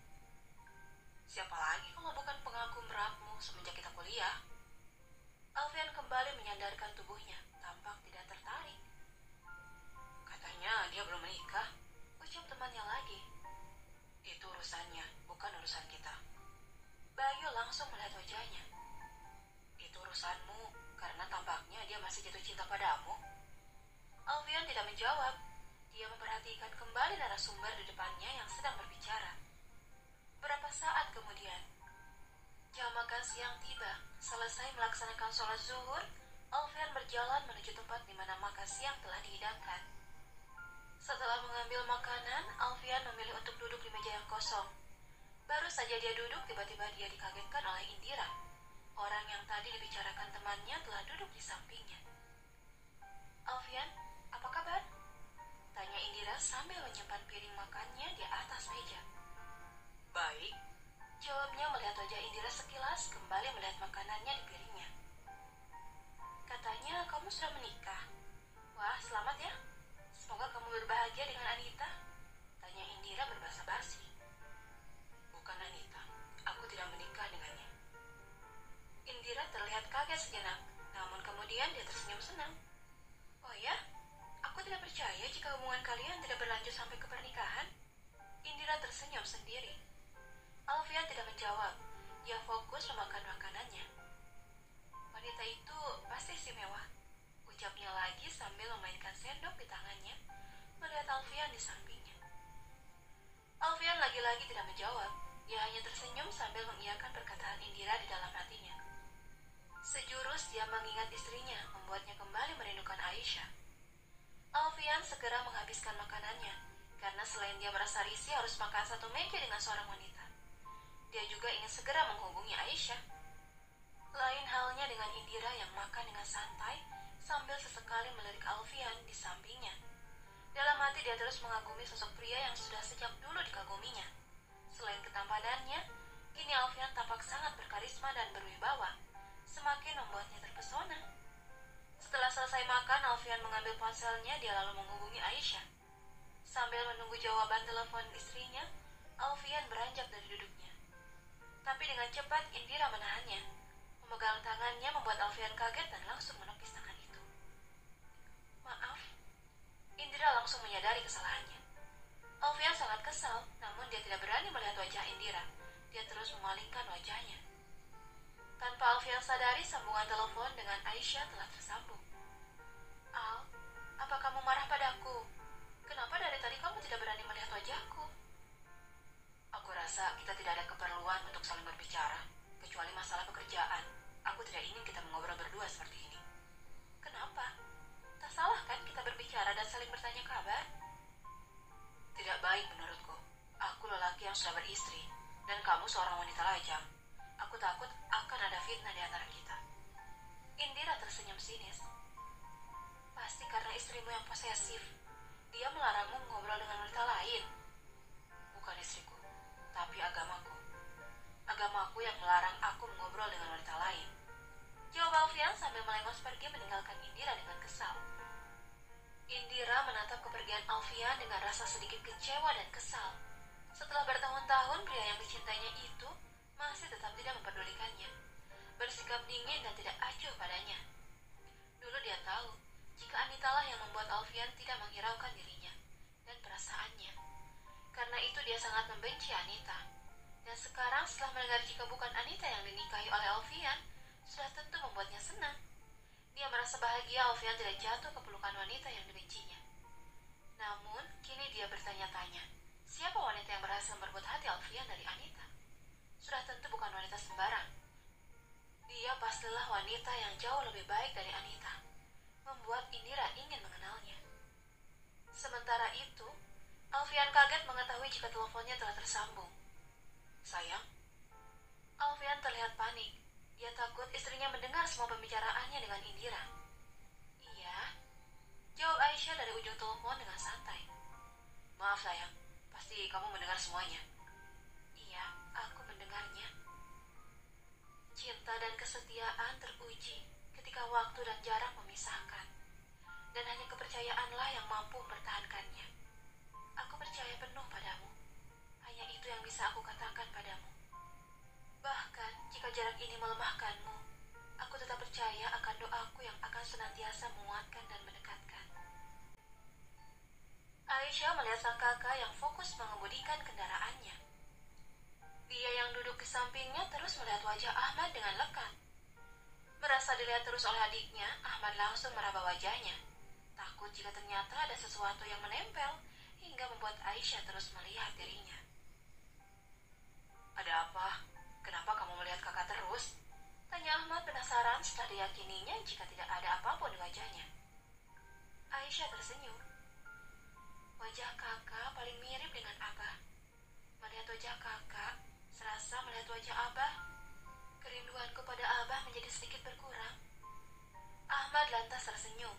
"Siapa lagi kalau bukan pengagum merakmu semenjak kita kuliah?" Alfian kembali menyandarkan tubuhnya, tampak tidak tertarik. Katanya dia belum menikah, ucap temannya lagi. Itu urusannya, bukan urusan kita. Bayu langsung melihat wajahnya. Itu urusanmu, karena tampaknya dia masih jatuh cinta padamu. Alfian tidak menjawab. Dia memperhatikan kembali narasumber di depannya yang sedang berbicara. Beberapa saat kemudian, jam makan siang tiba. Selesai melaksanakan sholat zuhur, Alfian berjalan menuju tempat di mana makan siang telah dihidangkan. Setelah mengambil makanan, Alfian memilih untuk duduk di meja yang kosong. Baru saja dia duduk, tiba-tiba dia dikagetkan oleh Indira. Orang yang tadi dibicarakan temannya telah duduk di sampingnya. Alfian, apa kabar? Tanya Indira sambil menyimpan piring makannya di atas meja. Baik, jawabnya melihat wajah Indira sekilas, kembali melihat makanannya di piringnya. Katanya kamu sudah menikah. Wah, selamat ya. Semoga kamu berbahagia dengan Anita. Tanya Indira berbahasa basi. Bukan Anita, aku tidak menikah dengannya. Indira terlihat kaget sejenak, namun kemudian dia tersenyum senang. Oh ya? Aku tidak percaya jika hubungan kalian tidak berlanjut sampai ke pernikahan. Indira tersenyum sendiri. Alfian tidak menjawab. Dia fokus memakan makanannya. Wanita itu pasti istimewa, ucapnya lagi sambil memainkan sendok di tangannya, melihat Alfian di sampingnya. Alfian lagi-lagi tidak menjawab. Dia hanya tersenyum sambil mengiyakan perkataan Indira di dalam hatinya. Sejurus dia mengingat istrinya, membuatnya kembali merindukan Aisyah. Alfian segera menghabiskan makanannya, karena selain dia merasa risih harus makan satu meja dengan seorang wanita, dia juga ingin segera menghubungi Aisyah. Lain halnya dengan Indira yang makan dengan santai, sambil sesekali melirik Alfian di sampingnya. Dalam hati dia terus mengagumi sosok pria yang sudah sejak dulu dikaguminya. Selain ketampanannya, kini Alfian tampak sangat berkarisma dan berwibawa, semakin membuatnya terpesona. Setelah selesai makan, Alfian mengambil ponselnya, dia lalu menghubungi Aisyah. Sambil menunggu jawaban telepon istrinya, Alfian beranjak dari duduknya. Tapi dengan cepat Indira menahannya. Memegang tangannya membuat Alfian kaget dan langsung menepis tangan itu. Maaf. Indira langsung menyadari kesalahannya. Alfian sangat kesal, namun dia tidak berani melihat wajah Indira. Dia terus memalingkan wajahnya. Tanpa Alfian sadari, sambungan telepon dengan Aisyah telah tersambung. Al, apa kamu marah padaku? Kenapa dari tadi kamu tidak berani melihat wajahku? Aku rasa kita tidak ada keperluan untuk saling berbicara, kecuali masalah pekerjaan. Aku tidak ingin kita mengobrol berdua seperti ini. Kenapa? Tak salah kan kita berbicara dan saling bertanya kabar? Tidak baik menurutku. Aku lelaki yang sudah beristri, dan kamu seorang wanita lajang. Aku takut akan ada fitnah di antara kita. Indira tersenyum sinis. Pasti karena istrimu yang posesif. Dia melarangmu mengobrol dengan wanita lain. Bukan istriku, tapi agamaku. Agamaku yang melarang aku mengobrol dengan wanita lain. Jawab Alfian sambil melengos pergi meninggalkan Indira dengan kesal. Indira menatap kepergian Alfian dengan rasa sedikit kecewa dan kesal. Setelah bertahun-tahun, pria yang dicintainya itu masih tetap tidak memperdulikannya, bersikap dingin dan tidak acuh padanya. Dulu dia tahu jika Anita lah yang membuat Alfian tidak menghiraukan dirinya dan perasaannya. Karena itu dia sangat membenci Anita. Dan sekarang setelah mendengar jika bukan Anita yang dinikahi oleh Alfian, sudah tentu membuatnya senang. Dia merasa bahagia Alfian tidak jatuh ke pelukan wanita yang dibencinya. Namun, kini dia bertanya-tanya, siapa wanita yang berhasil merebut hati Alfian dari Anita? Sudah tentu bukan wanita sembarang. Dia pastilah wanita yang jauh lebih baik dari Anita, membuat Indira ingin mengenalnya. Sementara itu, Alfian kaget mengetahui jika teleponnya telah tersambung. Sayang, Alfian terlihat panik. Dia takut istrinya mendengar semua pembicaraannya dengan Indira. Iya, jawab Aisyah dari ujung telepon dengan santai. Maaf sayang, pasti kamu mendengar semuanya. Iya, aku mendengarnya. Cinta dan kesetiaan teruji ketika waktu dan jarak memisahkan. Dan hanya kepercayaanlah yang mampu mempertahankannya. Aku percaya penuh padamu. Hanya itu yang bisa aku katakan padamu. Bahkan jika jarak ini melemahkanmu, aku tetap percaya akan doaku yang akan senantiasa menguatkan dan mendekatkan. Aisyah melihat sang kakak yang fokus mengemudikan kendaraannya. Dia yang duduk di sampingnya terus melihat wajah Ahmad dengan lekat. Merasa dilihat terus oleh adiknya, Ahmad langsung meraba wajahnya. Takut jika ternyata ada sesuatu yang menempel hingga membuat Aisyah terus melihat dirinya. "Ada apa? Kenapa kamu melihat kakak terus?" tanya Ahmad penasaran setelah diyakininya jika tidak ada apapun di wajahnya. Aisyah tersenyum. Wajah kakak paling mirip dengan Abah. Melihat wajah kakak, serasa melihat wajah Abah. Kerinduanku pada Abah menjadi sedikit berkurang. Ahmad lantas tersenyum.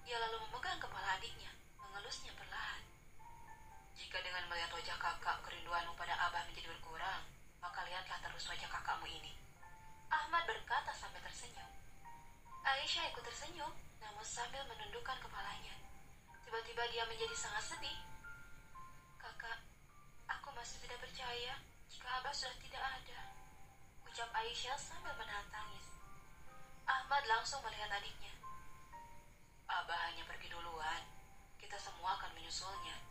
Dia lalu memegang kepala adiknya, mengelusnya perlahan. "Jika dengan melihat wajah kakak kerinduanmu pada Abah menjadi berkurang, maka lihatlah terus wajah kakakmu ini," Ahmad berkata sambil tersenyum. Aisyah ikut tersenyum, namun sambil menundukkan kepalanya. Tiba-tiba dia menjadi sangat sedih. "Kakak, aku masih tidak percaya jika Abah sudah tidak ada," ucap Aisyah sambil menahan tangis. Ahmad langsung melihat adiknya. "Abah hanya pergi duluan. Kita semua akan menyusulnya.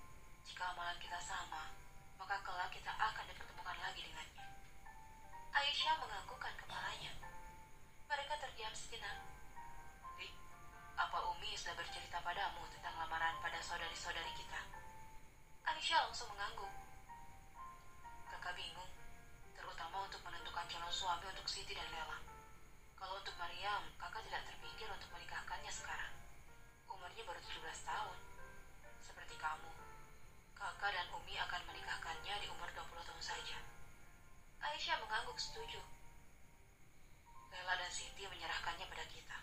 Jika amalan kita sama, maka kelak kita akan dipertemukan lagi dengannya." Aisyah menganggukkan kepalanya. Mereka terdiam sejenak. "Rik, apa Umi sudah bercerita padamu tentang lamaran pada saudari-saudari kita?" Aisyah langsung mengangguk. "Kakak bingung, terutama untuk menentukan calon suami untuk Siti dan Lela. Kalau untuk Maryam, kakak tidak terpikir untuk menikahkannya sekarang. Umurnya baru 17 tahun. Seperti kamu, kakak dan Umi akan menikahkannya di umur 20 tahun saja." Aisyah mengangguk setuju. "Lela dan Siti menyerahkannya pada kita.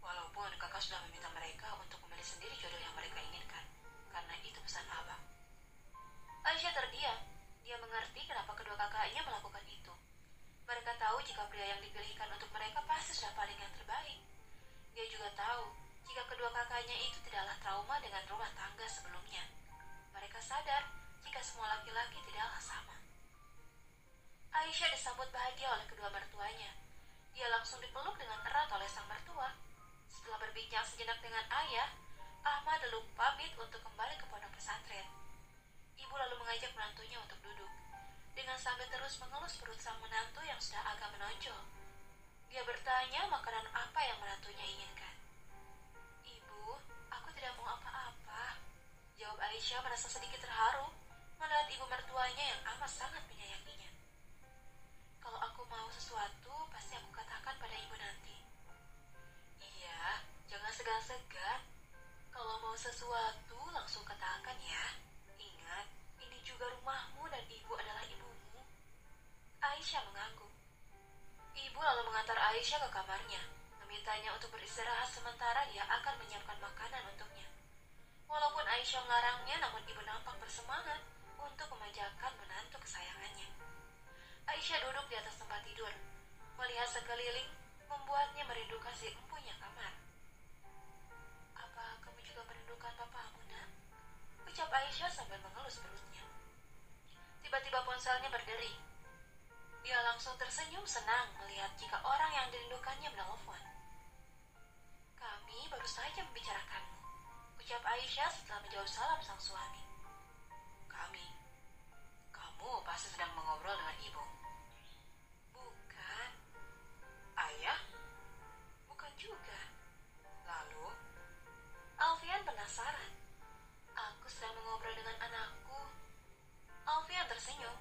Walaupun kakak sudah meminta mereka untuk memilih sendiri jodoh yang mereka inginkan, karena itu pesan Abah." Aisyah terdiam. Dia mengerti kenapa kedua kakaknya melakukan itu. Mereka tahu jika pria yang dipilihkan untuk mereka pasti sudah paling yang terbaik. Dia juga tahu jika kedua kakaknya itu tidaklah trauma dengan rumah tangga sebelumnya. Mereka sadar jika semua laki-laki tidaklah sama. Aisyah disambut bahagia oleh kedua mertuanya. Dia langsung dipeluk dengan erat oleh sang mertua. Setelah berbincang sejenak dengan ayah, Ahmad lalu pamit untuk kembali ke pondok pesantren. Ibu lalu mengajak menantunya untuk duduk, dengan sambil terus mengelus perut sang menantu yang sudah agak menonjol. Dia bertanya makanan apa yang menantunya inginkan. "Ibu, aku tidak mau apa-apa," jawab Aisyah merasa sedikit terharu melihat ibu mertuanya yang amat sangat menyayanginya. "Kalau aku mau sesuatu, pasti aku katakan pada ibu nanti." "Iya, jangan segan-segan. Kalau mau sesuatu, langsung katakan ya. Ingat, ini juga rumahmu dan ibu adalah ibumu." Aisyah mengangguk. Ibu lalu mengantar Aisyah ke kamarnya, memintanya untuk beristirahat sementara dia akan menyiapkan makanan untuknya. Walaupun Aisyah melarangnya, namun ibu nampak bersemangat untuk memanjakan menantu kesayangannya. Aisyah duduk di atas tempat tidur. Melihat sekeliling, membuatnya merindukan si empunya kamar. "Apa kamu juga merindukan papamu, nak?" ucap Aisyah sambil mengelus perutnya. Tiba-tiba ponselnya berdering. Dia langsung tersenyum senang melihat jika orang yang dirindukannya menelpon. "Kami baru saja membicarakanmu," ucap Aisyah setelah menjawab salam sang suami. "Kami? Kamu pasti sedang mengobrol dengan ibu." "Bukan." "Ayah?" "Bukan juga." "Lalu?" Alfian penasaran. "Aku sedang mengobrol dengan anakku." Alfian tersenyum.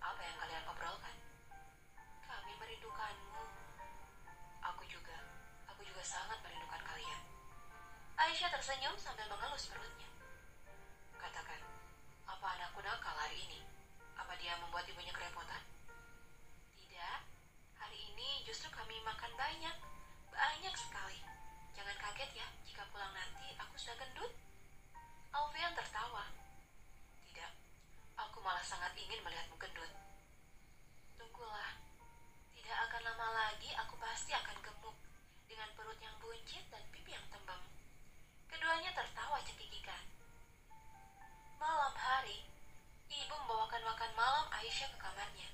"Apa yang kalian obrolkan?" "Kami merindukanmu." Aku juga. Aku juga sangat merindukan kalian." Aisyah tersenyum sambil mengelus perutnya. "Katakan, apa anakku nakal hari ini? Apa dia membuat ibunya kerepotan?" "Tidak. Hari ini justru kami makan banyak. Banyak sekali. Jangan kaget ya jika pulang nanti aku sudah gendut." Alfian tertawa. "Tidak. Aku malah sangat ingin melihatmu gendut." "Tunggulah. Tidak akan lama lagi aku pasti akan gemuk, dengan perut yang buncit dan pipi yang tembem." Keduanya tertawa cekikikan. Malam hari, ibu membawakan makan malam Aisyah ke kamarnya.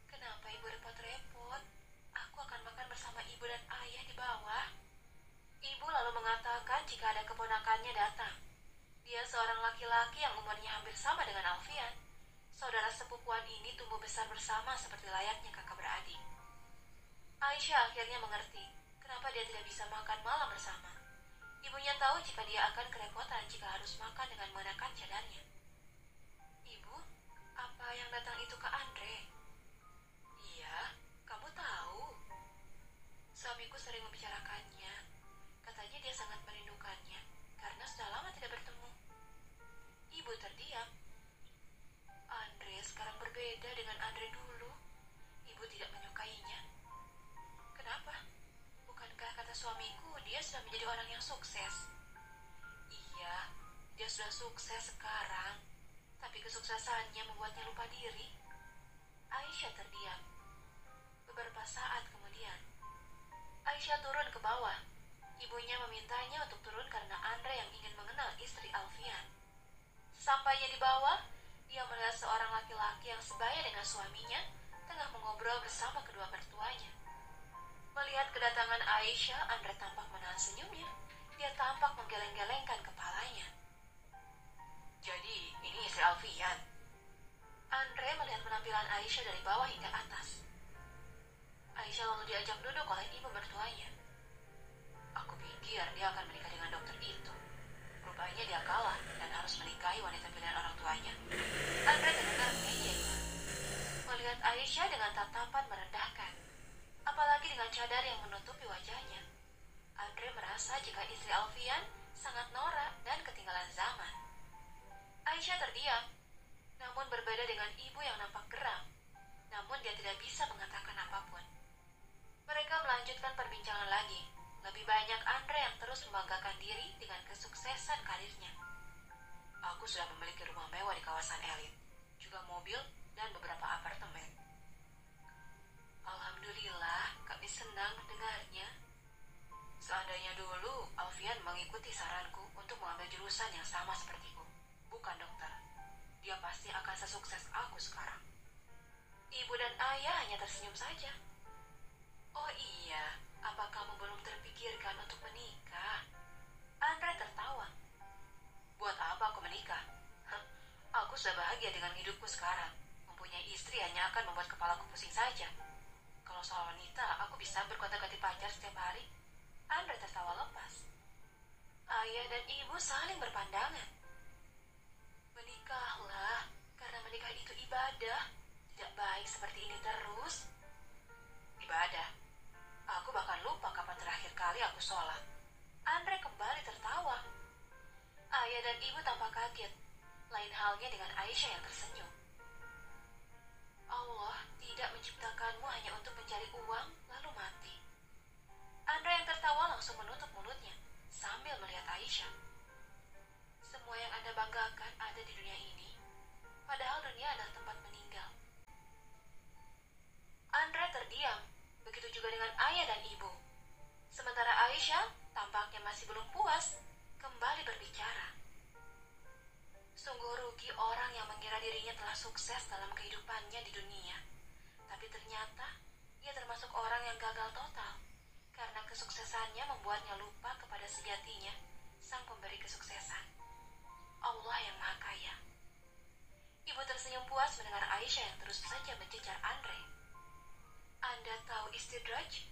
"Kenapa ibu repot-repot? Aku akan jika ada keponakannya datang. Dia seorang laki-laki yang umurnya hampir sama dengan Alfian. Saudara sepupuan ini tumbuh besar bersama seperti layaknya kakak beradik. Aisyah akhirnya mengerti kenapa dia tidak bisa makan malam bersama. Ibunya tahu jika dia akan kerepotan jika harus makan dengan mengenakan cadarnya. Ibu, apa yang datang itu ke Andre? Iya, kamu tahu. Suamiku sering membicarakannya. Katanya dia sangat merindukannya karena sudah lama tidak bertemu. Ibu terdiam. Andre sekarang berbeda dengan Andre dulu. Ibu tidak menyukainya. Kenapa? Bukankah kata suamiku dia sudah menjadi orang yang sukses? Iya, dia sudah sukses sekarang. Tapi kesuksesannya membuatnya lupa diri. Aisyah terdiam. Beberapa saat kemudian, Aisyah turun ke bawah. Ibunya memintanya untuk turun karena Andre yang ingin mengenal istri Alfian. Sampainya di bawah, dia melihat seorang laki-laki yang sebaya dengan suaminya tengah mengobrol bersama kedua mertuanya. Melihat kedatangan Aisyah, Andre tampak menahan senyumnya. Dia tampak menggeleng-gelengkan kepalanya. Jadi, ini istri Alfian. Andre melihat penampilan Aisyah dari bawah hingga atas. Aisyah lalu diajak duduk oleh ibu mertuanya. Aku pikir dia akan menikah dengan dokter itu. Rupanya dia kalah dan harus menikahi wanita pilihan orang tuanya. Andre terdengar mengejek. Melihat Aisyah dengan tatapan merendahkan, apalagi dengan cadar yang menutupi wajahnya, Andre merasa jika istri Alfian sangat norak dan ketinggalan zaman. Aisyah terdiam, namun berbeda dengan ibu yang nampak geram. Namun dia tidak bisa mengatakan apapun. Mereka melanjutkan perbincangan lagi. Lebih banyak Andre yang terus membanggakan diri dengan kesuksesan karirnya. Aku sudah memiliki rumah mewah di kawasan elit, juga mobil dan beberapa apartemen. Alhamdulillah, kami senang mendengarnya. Seandainya dulu Alfian mengikuti saranku untuk mengambil jurusan yang sama sepertiku, bukan dokter, dia pasti akan sesukses aku sekarang. Ibu dan ayah hanya tersenyum saja. Oh iya, apa kamu belum terpikirkan untuk menikah? Andre tertawa. Buat apa aku menikah? Aku sudah bahagia dengan hidupku sekarang. Mempunyai istri hanya akan membuat kepalaku pusing saja. Kalau soal wanita, aku bisa berkontak-ganti pacar setiap hari. Andre tertawa lepas. Ayah dan ibu saling berpandangan. Menikahlah, karena menikah itu ibadah. Tidak baik seperti ini terus. Ibadah? Aku bahkan lupa kapan terakhir kali aku sholat. Andre kembali tertawa. Ayah dan ibu tampak kaget. Lain halnya dengan Aisyah yang tersenyum. Allah tidak menciptakanmu hanya untuk mencari uang lalu mati. Andre yang tertawa langsung menutup mulutnya sambil melihat Aisyah. Semua yang Anda banggakan ada di dunia ini, padahal dunia adalah tempat meninggal. Andre terdiam, begitu juga dengan ayah dan ibu. Sementara Aisyah tampaknya masih belum puas, kembali berbicara. Sungguh rugi orang yang mengira dirinya telah sukses dalam kehidupannya di dunia. Tapi ternyata ia termasuk orang yang gagal total, karena kesuksesannya membuatnya lupa kepada sejatinya, sang pemberi kesuksesan. Allah yang Maha Kaya. Ibu tersenyum puas mendengar Aisyah yang terus saja mencecar Andre. Anda tahu istidraj?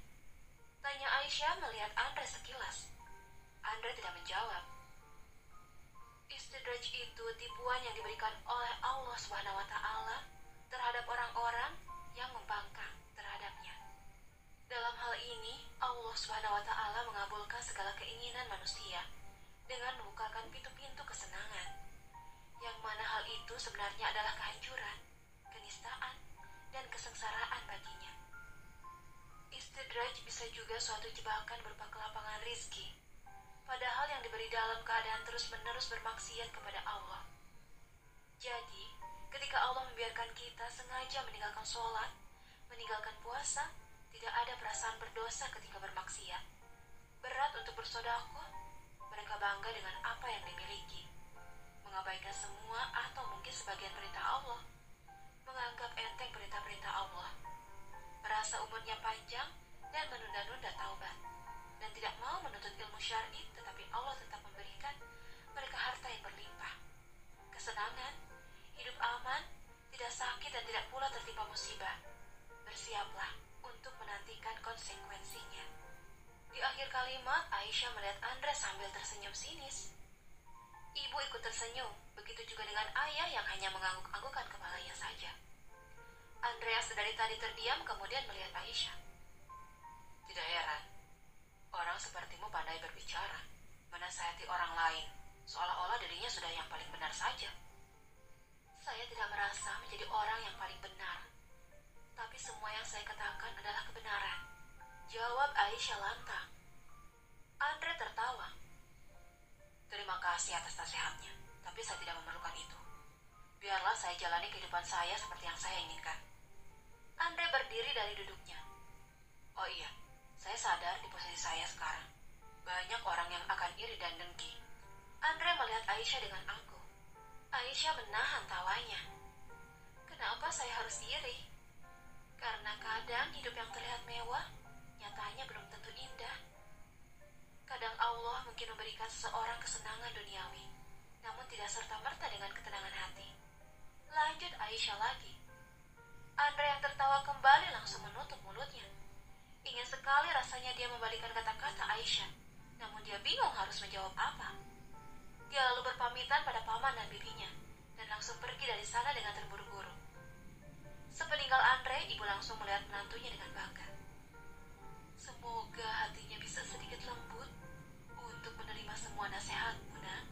Tanya Aisyah melihat Andre sekilas. Andre tidak menjawab. Istidraj itu tipuan yang diberikan oleh Allah Subhanahu wa Ta'ala terhadap orang-orang yang membangkang terhadapnya. Dalam hal ini, Allah Subhanahu wa Ta'ala mengabulkan segala keinginan manusia dengan membukakan pintu-pintu kesenangan, yang mana hal itu sebenarnya adalah kehancuran, kenistaan, dan kesengsaraan baginya. Istidraj bisa juga suatu jebakan berupa kelapangan rizki, padahal yang diberi dalam keadaan terus-menerus bermaksiat kepada Allah. Jadi, ketika Allah membiarkan kita sengaja meninggalkan sholat, meninggalkan puasa, tidak ada perasaan berdosa ketika bermaksiat. Berat untuk bersedekah, mereka bangga dengan apa yang dimiliki, mengabaikan semua atau mungkin sebagian perintah Allah, menganggap enteng perintah-perintah Allah, merasa umurnya panjang dan menunda-nunda taubat, dan tidak mau menuntut ilmu syar'i, tetapi Allah tetap memberikan mereka harta yang berlimpah, kesenangan, hidup aman, tidak sakit dan tidak pula tertimpa musibah. Bersiaplah untuk menantikan konsekuensinya. Di akhir kalimat, Aisyah melihat Andre sambil tersenyum sinis. Ibu ikut tersenyum, begitu juga dengan ayah yang hanya mengangguk-anggukkan kepalanya saja. Andreas dari tadi terdiam kemudian melihat Aisyah. Tidak heran, orang sepertimu pandai berbicara, menasihati orang lain, seolah-olah dirinya sudah yang paling benar saja. Saya tidak merasa menjadi orang yang paling benar, tapi semua yang saya katakan adalah kebenaran, jawab Aisyah lantang. Andre tertawa. Terima kasih atas nasihatnya, tapi saya tidak memerlukan itu. Biarlah saya jalani kehidupan saya seperti yang saya inginkan. Andre berdiri dari duduknya. Oh iya, saya sadar di posisi saya sekarang. Banyak orang yang akan iri dan dengki. Andre melihat Aisyah dengan angkuh. Aisyah menahan tawanya. Kenapa saya harus iri? Karena kadang hidup yang terlihat mewah, nyatanya belum tentu indah. Kadang Allah mungkin memberikan seseorang kesenangan duniawi, namun tidak serta-merta dengan ketenangan hati. Lanjut Aisyah lagi. Andre yang tertawa kembali langsung menutup mulutnya. Ingin sekali rasanya dia membalikan kata-kata Aisyah, namun dia bingung harus menjawab apa. Dia lalu berpamitan pada paman dan bibinya, dan langsung pergi dari sana dengan terburu-buru. Sepeninggal Andre, ibu langsung melihat menantunya dengan bangga. Semoga hatinya bisa sedikit lembut untuk menerima semua nasihatmu, Nak.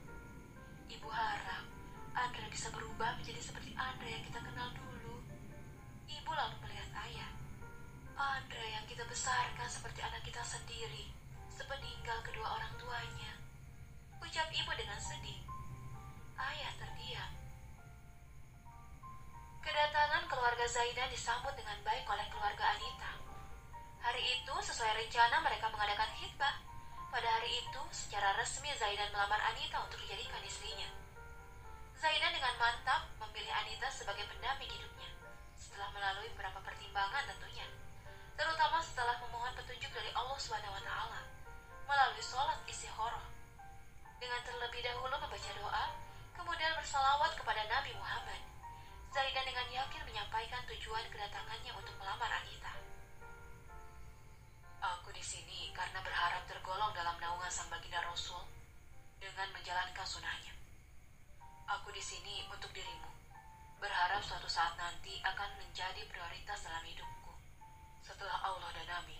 Ibu harap Andre bisa berubah menjadi seperti Andre yang kita kenal dulu. Ibu lalu melihat ayah. Andre yang kita besarkan seperti anak kita sendiri, sepeninggal kedua orang tuanya. Ucap ibu dengan sedih. Ayah terdiam. Kedatangan keluarga Zaidan disambut dengan baik oleh keluarga Anita. Hari itu, sesuai rencana mereka mengadakan khitbah. Pada hari itu, secara resmi Zaidan melamar Anita untuk dijadikan istrinya. Zaidan dengan mantap memilih Anita sebagai pendamping hidupnya, setelah melalui beberapa pertimbangan tentunya, terutama setelah memohon petunjuk dari Allah SWT melalui sholat istikharah. Dengan terlebih dahulu membaca doa, kemudian bersalawat kepada Nabi Muhammad, Zaidan dengan yakin menyampaikan tujuan kedatangannya untuk melamar Anita. Aku di sini karena berharap tergolong dalam naungan sang baginda Rasul dengan menjalankan sunnahnya. Aku di sini untuk dirimu, berharap suatu saat nanti akan menjadi prioritas dalam hidupku. Setelah Allah dan Nabi,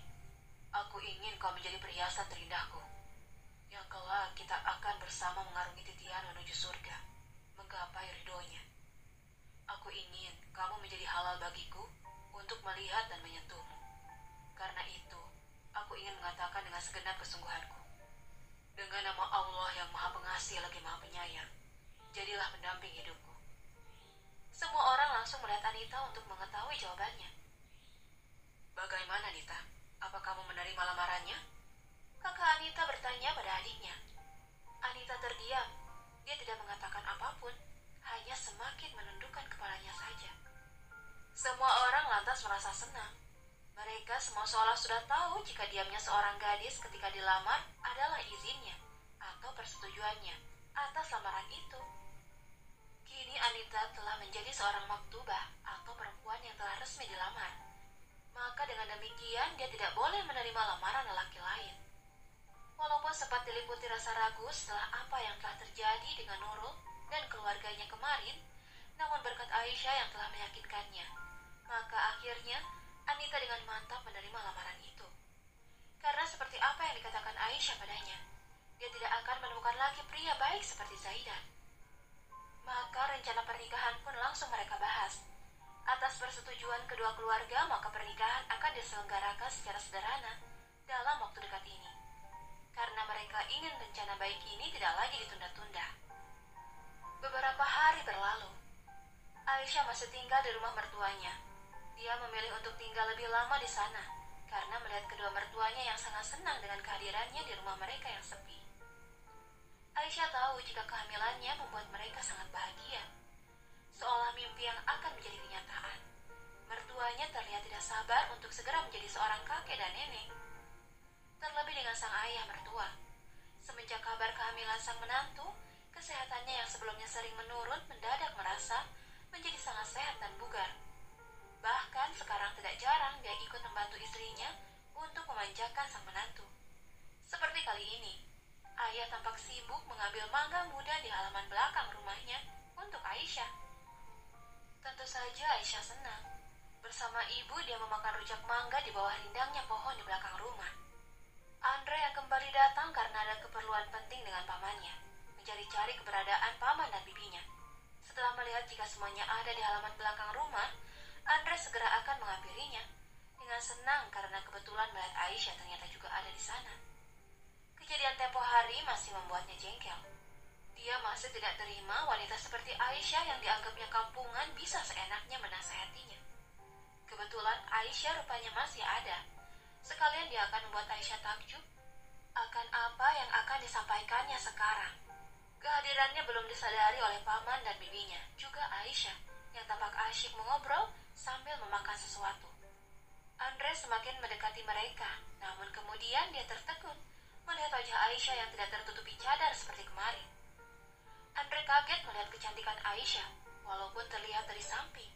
aku ingin kau menjadi perhiasan terindahku, yang kelak kita akan bersama mengarungi titian menuju surga, menggapai ridhonya. Aku ingin kamu menjadi halal bagiku untuk melihat dan menyentuhmu. Karena itu, aku ingin mengatakan dengan segenap kesungguhanku, dengan nama Allah yang Maha Pengasih lagi Maha Penyayang, jadilah pendamping hidupku. Semua orang langsung melihat Anita untuk mengetahui jawabannya. Bagaimana Anita? Apa kamu menerima lamarannya? Kakak Anita bertanya pada adiknya. Anita terdiam. Dia tidak mengatakan apapun, hanya semakin menundukkan kepalanya saja. Semua orang lantas merasa senang. Mereka semua seolah sudah tahu jika diamnya seorang gadis ketika dilamar adalah izinnya atau persetujuannya atas lamaran itu. Kini Anita telah menjadi seorang maktubah atau perempuan yang telah resmi dilamar. Maka dengan demikian dia tidak boleh menerima lamaran lelaki lain. Walaupun sempat diliputi rasa ragu setelah apa yang telah terjadi dengan Nurul dan keluarganya kemarin, namun berkat Aisyah yang telah meyakinkannya, maka akhirnya Anita dengan mantap menerima lamaran itu. Karena seperti apa yang dikatakan Aisyah padanya, dia tidak akan menemukan lagi pria baik seperti Zaidan. Maka rencana pernikahan pun langsung mereka bahas. Atas persetujuan kedua keluarga, maka pernikahan akan diselenggarakan secara sederhana dalam waktu dekat ini. Karena mereka ingin rencana baik ini tidak lagi ditunda-tunda. Beberapa hari berlalu. Aisyah masih tinggal di rumah mertuanya. Dia memilih untuk tinggal lebih lama di sana karena melihat kedua mertuanya yang sangat senang dengan kehadirannya di rumah mereka yang sepi. Aisyah tahu jika kehamilannya membuat mereka sangat bahagia, seolah mimpi yang akan menjadi kenyataan. Mertuanya terlihat tidak sabar untuk segera menjadi seorang kakek dan nenek. terlebih dengan sang ayah mertua. Semenjak kabar kehamilan sang menantu, kesehatannya yang sebelumnya sering menurun mendadak merasa menjadi sangat sehat dan bugar. Bahkan sekarang tidak jarang dia ikut membantu istrinya untuk memanjakan sang menantu. Seperti kali ini, ayah tampak sibuk mengambil mangga muda di halaman belakang rumahnya untuk Aisyah. Tentu saja Aisyah senang. Bersama ibu dia memakan rujak mangga di bawah rindangnya pohon di belakang rumah. Andre yang kembali datang karena ada keperluan penting dengan pamannya, mencari-cari keberadaan paman dan bibinya. Setelah melihat jika semuanya ada di halaman belakang rumah, Andre segera akan menghampirinya dengan senang karena kebetulan melihat Aisyah ternyata juga ada di sana. Kejadian tempo hari masih membuatnya jengkel. Dia masih tidak terima wanita seperti Aisyah yang dianggapnya kampungan bisa seenaknya menasehatinya. Kebetulan Aisyah rupanya masih ada. Sekalian dia akan membuat Aisyah takjub akan apa yang akan disampaikannya sekarang. Kehadirannya belum disadari oleh paman dan bibinya, juga Aisyah yang tampak asyik mengobrol sambil memakan sesuatu. Andre semakin mendekati mereka, namun kemudian dia tertegun melihat wajah Aisyah yang tidak tertutupi cadar seperti kemarin. Andre kaget melihat kecantikan Aisyah, walaupun terlihat dari samping.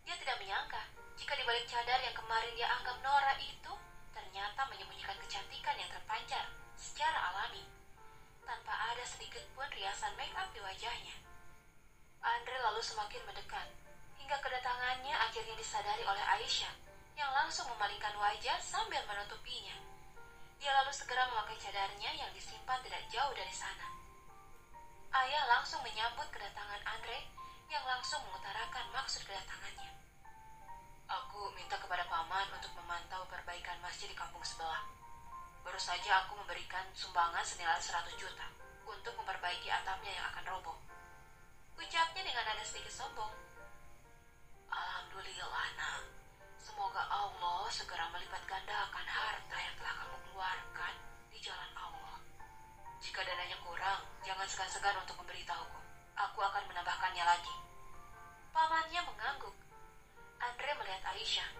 Dia tidak menyangka jika di balik cadar yang kemarin dia anggap norak itu, ternyata menyembunyikan kecantikan yang terpancar secara alami, tanpa ada sedikit pun riasan make up di wajahnya. Andre lalu semakin mendekat, hingga kedatangannya akhirnya disadari oleh Aisyah, yang langsung memalingkan wajah sambil menutupinya. Dia lalu segera memakai cadarnya yang disimpan tidak jauh dari sana. Ayah langsung menyambut kedatangan Andre, yang langsung mengutarakan maksud kedatangannya. Aku minta kepada paman untuk memantau perbaikan masjid di kampung sebelah. Baru saja aku memberikan sumbangan senilai 100 juta untuk memperbaiki atapnya yang akan roboh. Ucapnya dengan nada sedikit sombong. Alhamdulillah, nak. Semoga Allah segera melipat gandakan harta yang telah kamu keluarkan di jalan Allah. Jika dananya kurang, jangan segan-segan untuk memberitahuku. Aku akan menambahkannya lagi. Pamannya mengangguk. Andre melihat Aisyah.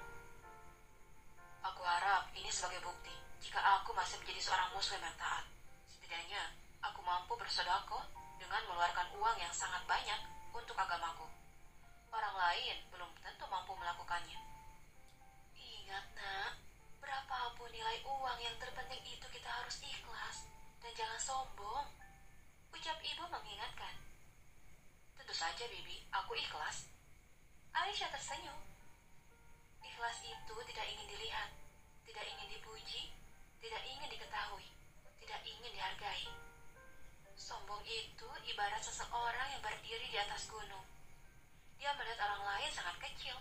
Aku harap ini sebagai bukti jika aku masih menjadi seorang muslim yang taat. Setidaknya, aku mampu bersedekah dengan mengeluarkan uang yang sangat banyak untuk agamaku. Orang lain belum tentu mampu melakukannya. Ingat nak, berapapun nilai uang yang terpenting itu kita harus ikhlas dan jangan sombong. Ucap ibu mengingatkan. Tentu saja, Bibi, aku ikhlas. Aisyah tersenyum. Ikhlas itu tidak ingin dilihat, tidak ingin dipuji, tidak ingin diketahui, tidak ingin dihargai. Sombong itu ibarat seseorang yang berdiri di atas gunung. Dia melihat orang lain sangat kecil,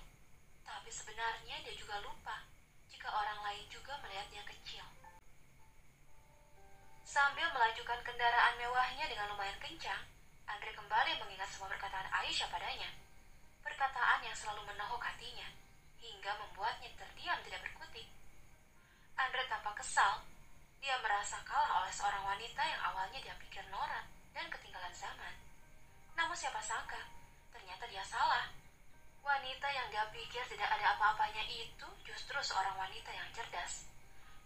tapi sebenarnya dia juga lupa jika orang lain juga melihatnya kecil. Sambil melajukan kendaraan mewahnya dengan lumayan kencang, Andre kembali mengingat semua perkataan Aisyah padanya. Perkataan yang selalu menohok hatinya, hingga membuatnya terdiam tidak berkutik. Andre tampak kesal. Dia merasa kalah oleh seorang wanita yang awalnya dia pikir norak dan ketinggalan zaman. Namun siapa sangka, ternyata dia salah. Wanita yang dia pikir tidak ada apa-apanya itu justru seorang wanita yang cerdas,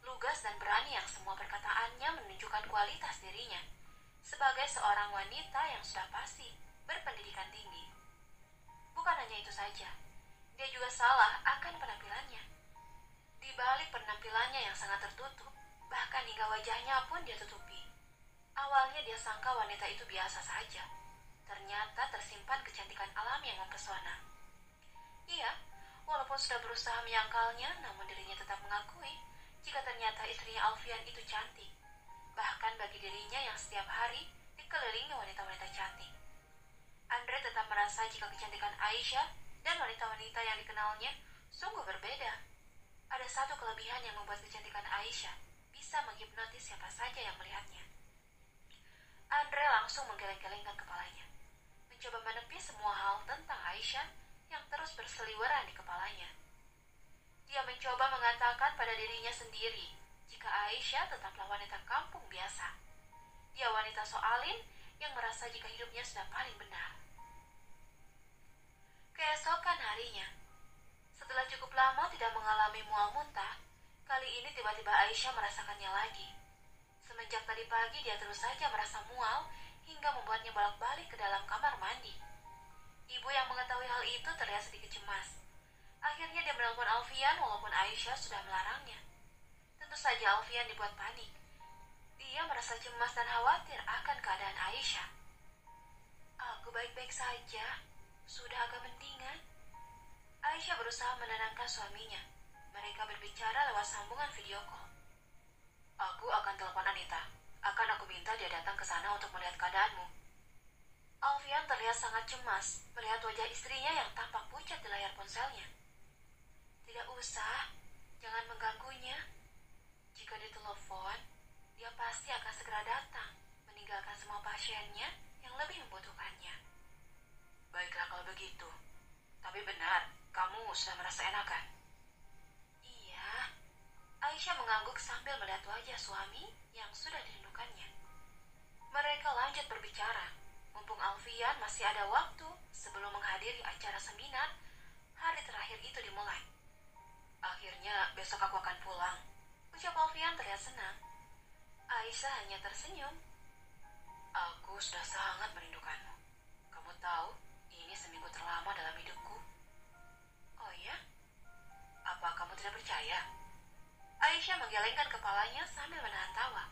lugas dan berani yang semua perkataannya menunjukkan kualitas dirinya sebagai seorang wanita yang sudah pasti berpendidikan tinggi. Bukan hanya itu saja, dia juga salah akan penampilannya. Di balik penampilannya yang sangat tertutup, bahkan hingga wajahnya pun dia tutupi. Awalnya dia sangka wanita itu biasa saja. Ternyata tersimpan kecantikan alam yang mempesona. Iya, walaupun sudah berusaha menyangkalnya, namun dirinya tetap mengakui jika ternyata istrinya Alfian itu cantik. Bahkan bagi dirinya yang setiap hari dikelilingi wanita-wanita cantik. Andre tetap merasa jika kecantikan Aisyah dan wanita-wanita yang dikenalnya sungguh berbeda. Ada satu kelebihan yang membuat kecantikan Aisyah bisa menghipnotis siapa saja yang melihatnya. Andre langsung menggeleng-gelengkan kepalanya, mencoba menepi semua hal tentang Aisyah yang terus berseliweran di kepalanya. Dia mencoba mengatakan pada dirinya sendiri jika Aisyah tetaplah wanita kampung biasa. Dia wanita soalin yang merasa jika hidupnya sudah paling benar. Keesokan harinya, setelah cukup lama tidak mengalami mual muntah, Kali ini tiba-tiba Aisyah merasakannya lagi. Semenjak tadi pagi dia terus saja merasa mual hingga membuatnya bolak-balik ke dalam kamar mandi. Ibu yang mengetahui hal itu terlihat sedikit cemas. Akhirnya dia menelpon Alfian walaupun Aisyah sudah melarangnya. Tentu saja Alfian dibuat panik. Dia merasa cemas dan khawatir akan keadaan Aisyah. Aku baik-baik saja, sudah agak mendingan. Aisyah berusaha menenangkan suaminya. Mereka berbicara lewat sambungan video call. Aku akan telepon Anita. Akan aku minta dia datang ke sana untuk melihat keadaanmu. Alfian terlihat sangat cemas melihat wajah istrinya yang tampak pucat di layar ponselnya. Tidak usah, jangan mengganggunya. Jika ditelepon, dia pasti akan segera datang, meninggalkan semua pasiennya yang lebih membutuhkannya. Baiklah kalau begitu. Tapi benar, kamu sudah merasa enakan? Iya. Aisyah mengangguk sambil melihat wajah suami yang sudah dirindukannya. Mereka lanjut berbicara. Mumpung Alfian masih ada waktu sebelum menghadiri acara seminar, hari terakhir itu dimulai. Akhirnya besok aku akan pulang. Ucap Alfian terlihat senang. Aisyah hanya tersenyum. Aku sudah sangat merindukanmu. Kamu tahu, ini seminggu terlama dalam hidupku. Oh ya? Apa kamu tidak percaya? Aisyah menggelengkan kepalanya sambil menahan tawa,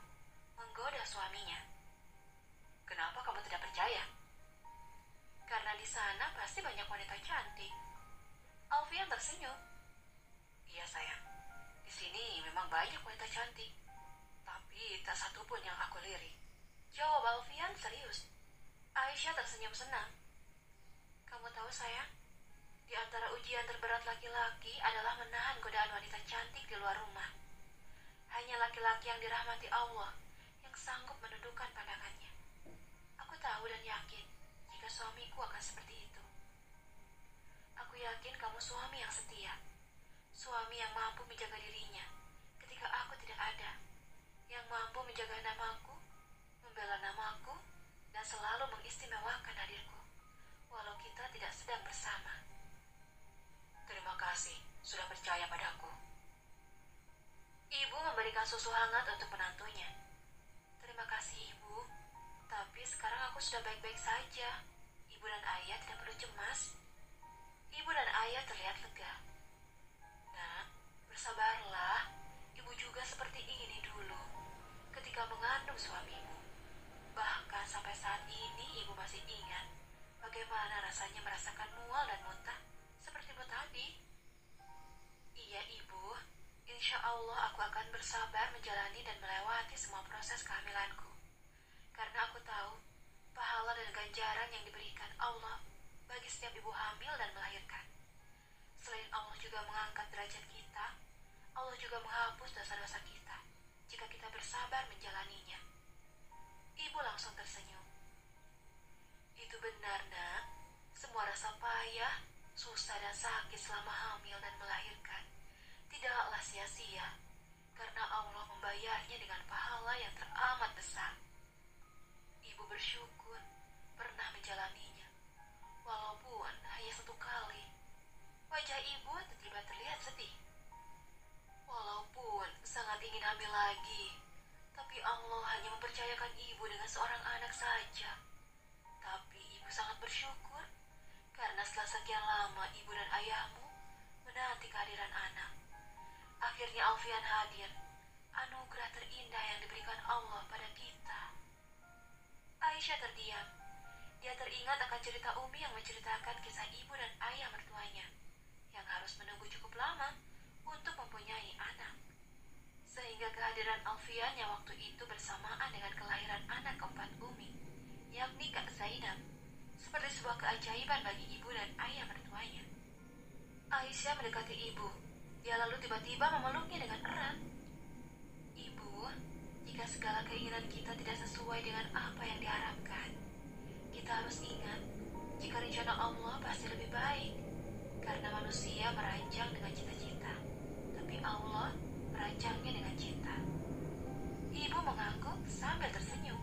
menggoda suaminya. Kenapa kamu tidak percaya? Karena di sana pasti banyak wanita cantik. Alfian tersenyum. Iya sayang, di sini memang banyak wanita cantik. Tapi tak satu pun yang aku lirik. Jawab Alfian serius. Aisyah tersenyum senang. Kamu tahu sayang, di antara ujian terberat laki-laki adalah menahan godaan wanita cantik di luar rumah. Hanya laki-laki yang dirahmati Allah yang sanggup menundukkan pandangannya. Aku tahu dan yakin jika suamiku akan seperti itu. Aku yakin kamu suami yang setia. Suami yang mampu menjaga dirinya ketika aku tidak ada. Yang mampu menjaga namaku, membela namaku, dan selalu mengistimewakan hadirku, walau kita tidak sedang bersama. Terima kasih sudah percaya padaku. Ibu memberikan susu hangat untuk menantunya. Terima kasih ibu, tapi sekarang aku sudah baik-baik saja. Ibu dan ayah tidak perlu cemas. Ibu dan ayah terlihat lega. Nak, bersabarlah. Ibu juga seperti ini dulu ketika mengandung suamimu. Bahkan sampai saat ini ibu masih ingat bagaimana rasanya merasakan mual dan muntah sepertimu tadi. Iya ibu, insya Allah aku akan bersabar menjalani dan melewati semua proses kehamilanku. Karena aku tahu pahala dan ganjaran yang diberikan Allah bagi setiap ibu hamil dan melahirkan. Selain Allah juga mengangkat derajat kita, Allah juga menghapus dosa-dosa kita jika kita bersabar menjalaninya. Ibu langsung tersenyum. Itu benar, nak. Semua rasa payah, susah dan sakit selama hamil dan melahirkan tidaklah sia-sia, karena Allah membayarnya dengan pahala yang teramat besar. Ibu bersyukur pernah menjalaninya, walaupun hanya satu kali. Wajah ibu tiba-tiba terlihat sedih. Walaupun sangat ingin hamil lagi, tapi Allah hanya mempercayakan ibu dengan seorang anak saja. Tapi ibu sangat bersyukur karena setelah sekian lama ibu dan ayahmu menanti kehadiran anak. Akhirnya Alfian hadir, anugerah terindah yang diberikan Allah pada kita. Aisyah terdiam. Dia teringat akan cerita Umi yang menceritakan kisah ibu dan ayah mertuanya yang harus menunggu cukup lama untuk mempunyai anak. Sehingga kehadiran Alfian yang waktu itu bersamaan dengan kelahiran anak keempat Umi, yakni Kak Zainab, seperti sebuah keajaiban bagi ibu dan ayah mertuanya. Aisyah mendekati ibu. Dia lalu tiba-tiba memeluknya dengan erat. Ibu, jika segala keinginan kita tidak sesuai dengan apa yang diharapkan, kita harus ingat jika rencana Allah pasti lebih baik. Karena manusia merancang dengan cita-cita, tapi Allah merancangnya dengan cinta. Ibu mengangguk sambil tersenyum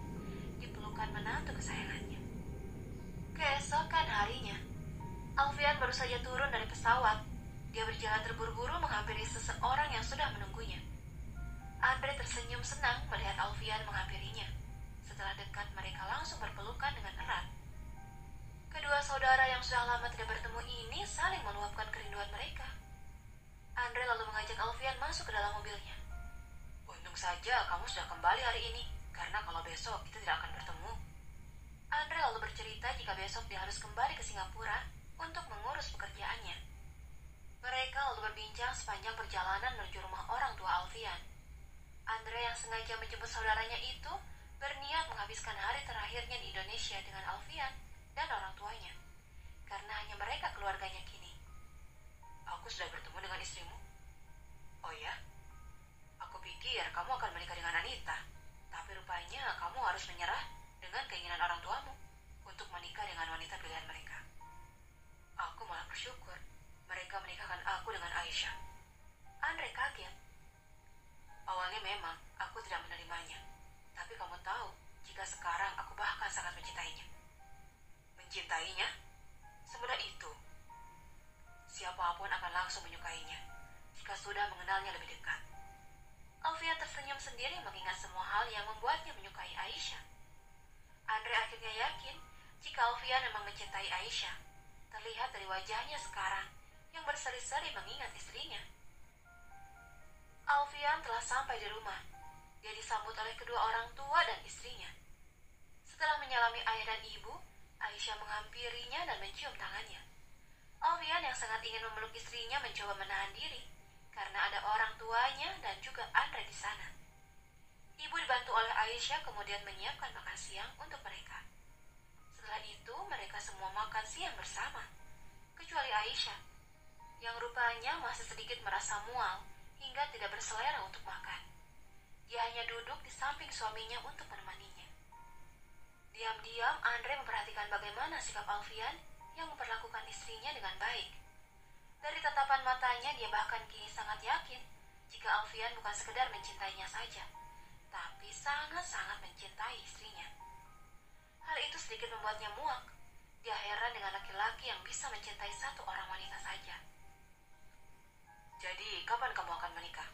di pelukan menantu kesayangannya. Keesokan harinya, Alfian baru saja turun dari pesawat. Dia berjalan terburu-buru menghampiri seseorang yang sudah menunggunya. tersenyum senang melihat Alfian menghampirinya. Setelah dekat, mereka langsung berpelukan dengan erat. Kedua saudara yang sudah lama tidak bertemu ini saling meluapkan kerinduan mereka. Andre lalu mengajak Alfian masuk ke dalam mobilnya. Untung saja kamu sudah kembali hari ini, karena kalau besok kita tidak akan bertemu. Andre lalu bercerita jika besok dia harus kembali ke Singapura untuk mengurus pekerjaannya. Mereka lalu berbincang sepanjang perjalanan menuju rumah orang tua Alfian. Andre yang sengaja menjemput saudaranya itu berniat menghabiskan hari terakhirnya di Indonesia dengan Alfian dan orang tuanya, karena hanya mereka keluarganya kini. Aku sudah bertemu dengan istrimu. Oh ya? Aku pikir kamu akan menikah dengan Anita, tapi rupanya kamu harus menyerah dengan keinginan orang tuamu untuk menikah dengan wanita pilihan mereka. Aku malah bersyukur mereka menikahkan aku dengan Aisyah. Andre kaget. Awalnya memang aku tidak menerimanya, tapi kamu tahu jika sekarang aku bahkan sangat mencintainya. Mencintainya? Semudah itu. Siapapun akan langsung menyukainya jika sudah mengenalnya lebih dekat. Alfian tersenyum sendiri mengingat semua hal yang membuatnya menyukai Aisyah. Andre akhirnya yakin jika Alfian memang mencintai Aisyah. Terlihat dari wajahnya sekarang yang berseri-seri mengingat istrinya. Alfian telah sampai di rumah. Dia disambut oleh kedua orang tua dan istrinya. Setelah menyalami ayah dan ibu, Aisyah menghampirinya dan mencium tangannya. Alfian yang sangat ingin memeluk istrinya mencoba menahan diri karena ada orang tuanya dan juga Andre di sana. Ibu dibantu oleh Aisyah kemudian menyiapkan makan siang untuk mereka. Setelah itu mereka semua makan siang bersama, kecuali Aisyah yang rupanya masih sedikit merasa mual hingga tidak berselera untuk makan. Dia hanya duduk di samping suaminya untuk menemaninya. Diam-diam Andre memperhatikan bagaimana sikap Alfian yang memperlakukan istrinya dengan baik. Dari tatapan matanya dia bahkan kini sangat yakin jika Alfian bukan sekedar mencintainya saja, tapi sangat-sangat mencintai istrinya. Hal itu sedikit membuatnya muak. Dia heran dengan laki-laki yang bisa mencintai satu orang wanita saja. Jadi, kapan kamu akan menikah?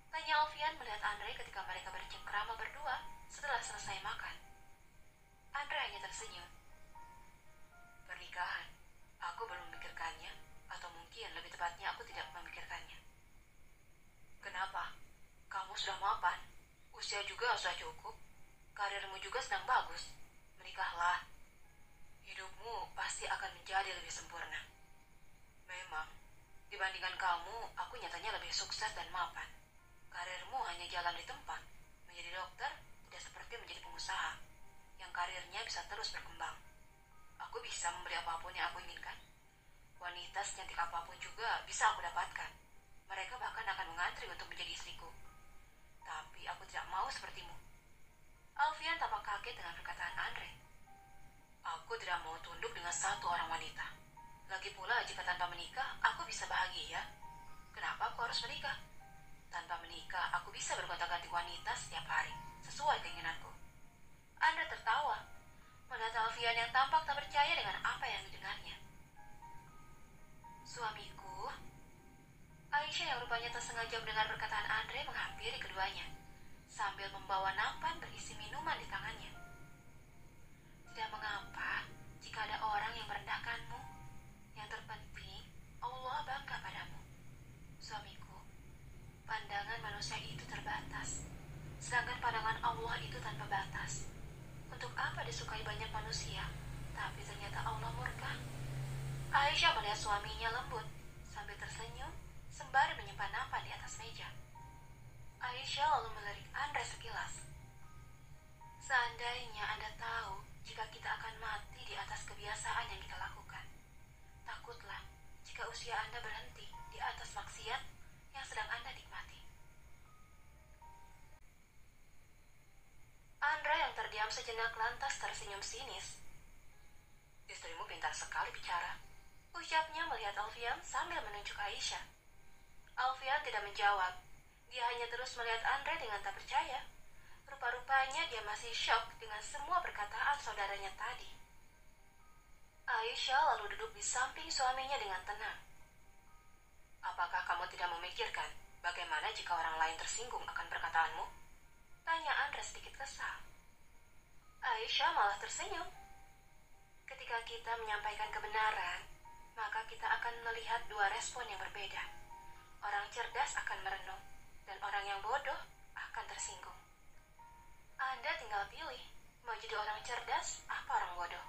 Tanya Alfian melihat Andre ketika mereka bercengkrama berdua setelah selesai makan. Andre hanya tersenyum. Pernikahan, aku belum memikirkannya, atau mungkin lebih tepatnya aku tidak memikirkannya. Kenapa? Kamu sudah mapan, usia juga sudah cukup, karirmu juga sedang bagus. Menikahlah. Hidupmu pasti akan menjadi lebih sempurna. Memang, dibandingkan kamu, aku nyatanya lebih sukses dan mapan. Karirmu hanya jalan di tempat. Menjadi dokter tidak seperti menjadi pengusaha, yang karirnya bisa terus berkembang. Aku bisa membeli apapun yang aku inginkan. Wanita secantik apapun juga bisa aku dapatkan. Mereka bahkan akan mengantri untuk menjadi istriku. Tapi aku tidak mau sepertimu. Alfian tampak kaget dengan perkataan Andre. Aku tidak mau tunduk dengan satu orang wanita. Lagi pula jika tanpa menikah, aku bisa bahagia. Kenapa aku harus menikah? Tanpa menikah, aku bisa bergonta-ganti wanita setiap hari, sesuai keinginanku. Andre tertawa, melihat Alfian yang tampak tak percaya dengan apa yang didengarnya. Suamiku, Aisyah yang rupanya tak sengaja mendengar perkataan Andre menghampiri keduanya, sambil membawa nampan berisi minuman di tangannya. Tidak mengapa jika ada orang yang merendahkanmu. Yang terpenting, Allah bangga padamu. Suamiku, pandangan manusia itu terbatas, sedangkan pandangan Allah itu tanpa batas. Untuk apa disukai banyak manusia, tapi ternyata Allah murka? Aisyah melihat suaminya lembut, sambil tersenyum, sembari menyimpan nampan di atas meja. Aisyah lalu melirik Andre sekilas. Seandainya Anda tahu jika kita akan mati di atas kebiasaan yang kita lakukan, takutlah jika usia Anda berhenti di atas maksiat yang sedang Anda nikmati. Andre yang terdiam sejenak lantas tersenyum sinis. Istrimu pintar sekali bicara, ucapnya melihat Alfian sambil menunjuk Aisyah. Alfian tidak menjawab. Dia hanya terus melihat Andre dengan tak percaya. Rupa-rupanya dia masih syok dengan semua perkataan saudaranya tadi. Aisyah lalu duduk di samping suaminya dengan tenang. Apakah kamu tidak memikirkan bagaimana jika orang lain tersinggung akan perkataanmu? Tanya Andre sedikit kesal. Aisyah malah tersenyum. Ketika kita menyampaikan kebenaran, maka kita akan melihat dua respon yang berbeda. Orang cerdas akan merenung, dan orang yang bodoh akan tersinggung. Anda tinggal pilih, mau jadi orang cerdas apa orang bodoh.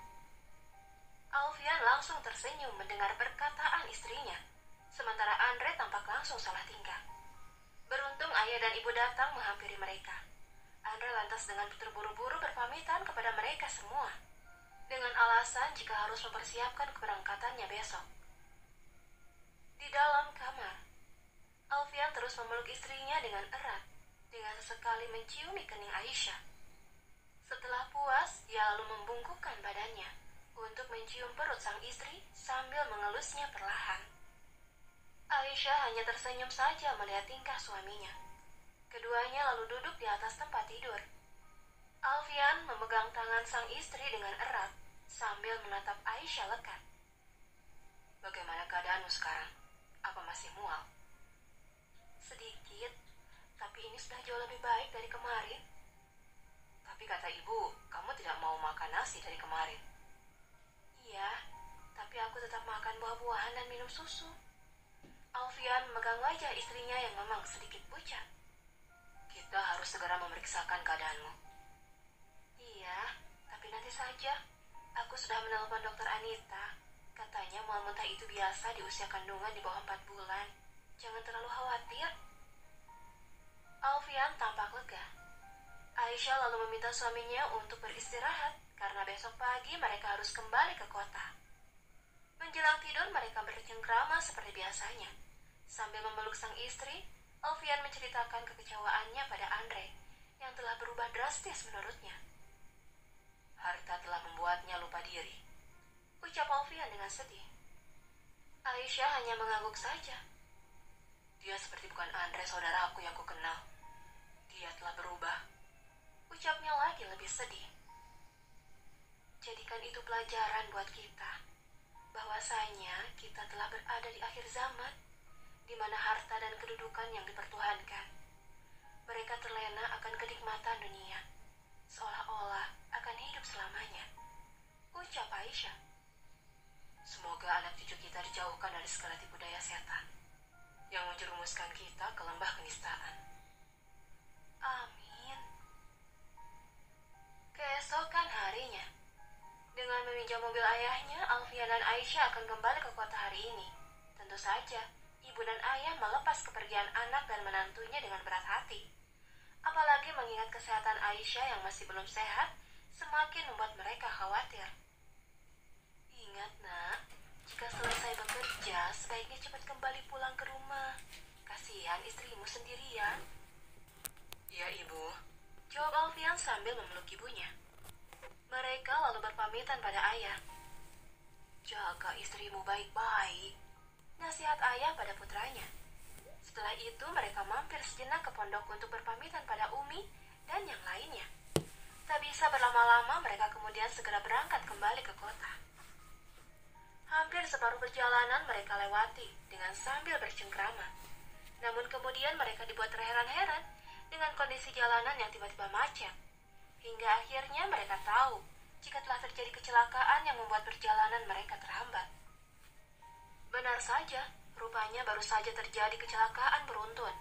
Alfian langsung tersenyum mendengar perkataan istrinya, sementara Andre tampak langsung salah tingkah. Beruntung ayah dan ibu datang menghampiri mereka. Andre lantas dengan terburu-buru berpamitan kepada mereka semua, dengan alasan jika harus mempersiapkan keberangkatannya besok. Di dalam kamar, Alfian terus memeluk istrinya dengan erat, dengan sesekali menciumi kening Aisyah. Setelah puas, ia lalu membungkukkan badannya untuk mencium perut sang istri sambil mengelusnya perlahan. Aisyah hanya tersenyum saja melihat tingkah suaminya. Keduanya lalu duduk di atas tempat tidur. Alfian memegang tangan sang istri dengan erat sambil menatap Aisyah lekat. Bagaimana keadaanmu sekarang? Apa masih mual? Sedikit, tapi ini sudah jauh lebih baik dari kemarin. Tapi kata ibu, kamu tidak mau makan nasi dari kemarin. Iya, tapi aku tetap makan buah-buahan dan minum susu. Alfian memegang wajah istrinya yang memang sedikit pucat. Kita harus segera memeriksakan keadaanmu. Iya, tapi nanti saja. Aku sudah menelpon dokter Anita. Katanya mual muntah itu biasa di usia kandungan di bawah 4 bulan. Jangan terlalu khawatir. Alfian tampak lega. Aisyah lalu meminta suaminya untuk beristirahat karena besok pagi mereka harus kembali ke kota. Menjelang tidur mereka bercengkrama seperti biasanya. Sambil memeluk sang istri, Alfian menceritakan kekecewaannya pada Andre yang telah berubah drastis menurutnya. Harta telah membuatnya lupa diri, ucap Alfian dengan sedih. Aisyah hanya mengangguk saja. Dia seperti bukan Andre saudaraku yang kukenal. Dia telah berubah, ucapnya lagi lebih sedih. Jadikan itu pelajaran buat kita, bahwasanya kita telah berada di akhir zaman, di mana harta dan kedudukan yang dipertuhankan. Mereka terlena akan kenikmatan dunia, seolah-olah akan hidup selamanya, ucap Aisyah. Semoga anak cucu kita dijauhkan dari segala tipu daya setan yang menjerumuskan kita ke lembah kenistaan. Amin. Keesokan harinya, dengan meminjam mobil ayahnya, Alfian dan Aisyah akan kembali ke kota hari ini. Tentu saja, ibu dan ayah melepas kepergian anak dan menantunya dengan berat hati. Apalagi mengingat kesehatan Aisyah yang masih belum sehat, semakin membuat mereka khawatir. Ingat nak, jika selesai bekerja, sebaiknya cepat kembali pulang ke rumah. Kasihan istrimu sendirian. Iya ibu, jawab Alfian sambil memeluk ibunya. Mereka lalu berpamitan pada ayah. Jaga istrimu baik-baik, nasihat ayah pada putranya. Setelah itu mereka mampir sejenak ke pondok untuk berpamitan pada Umi dan yang lainnya. Tak bisa berlama-lama, mereka kemudian segera berangkat kembali ke kota. Hampir separuh perjalanan mereka lewati dengan sambil bercengkrama. Namun kemudian mereka dibuat terheran-heran dengan kondisi jalanan yang tiba-tiba macet. Hingga akhirnya mereka tahu jika telah terjadi kecelakaan yang membuat perjalanan mereka terhambat. Benar saja, rupanya baru saja terjadi kecelakaan beruntun.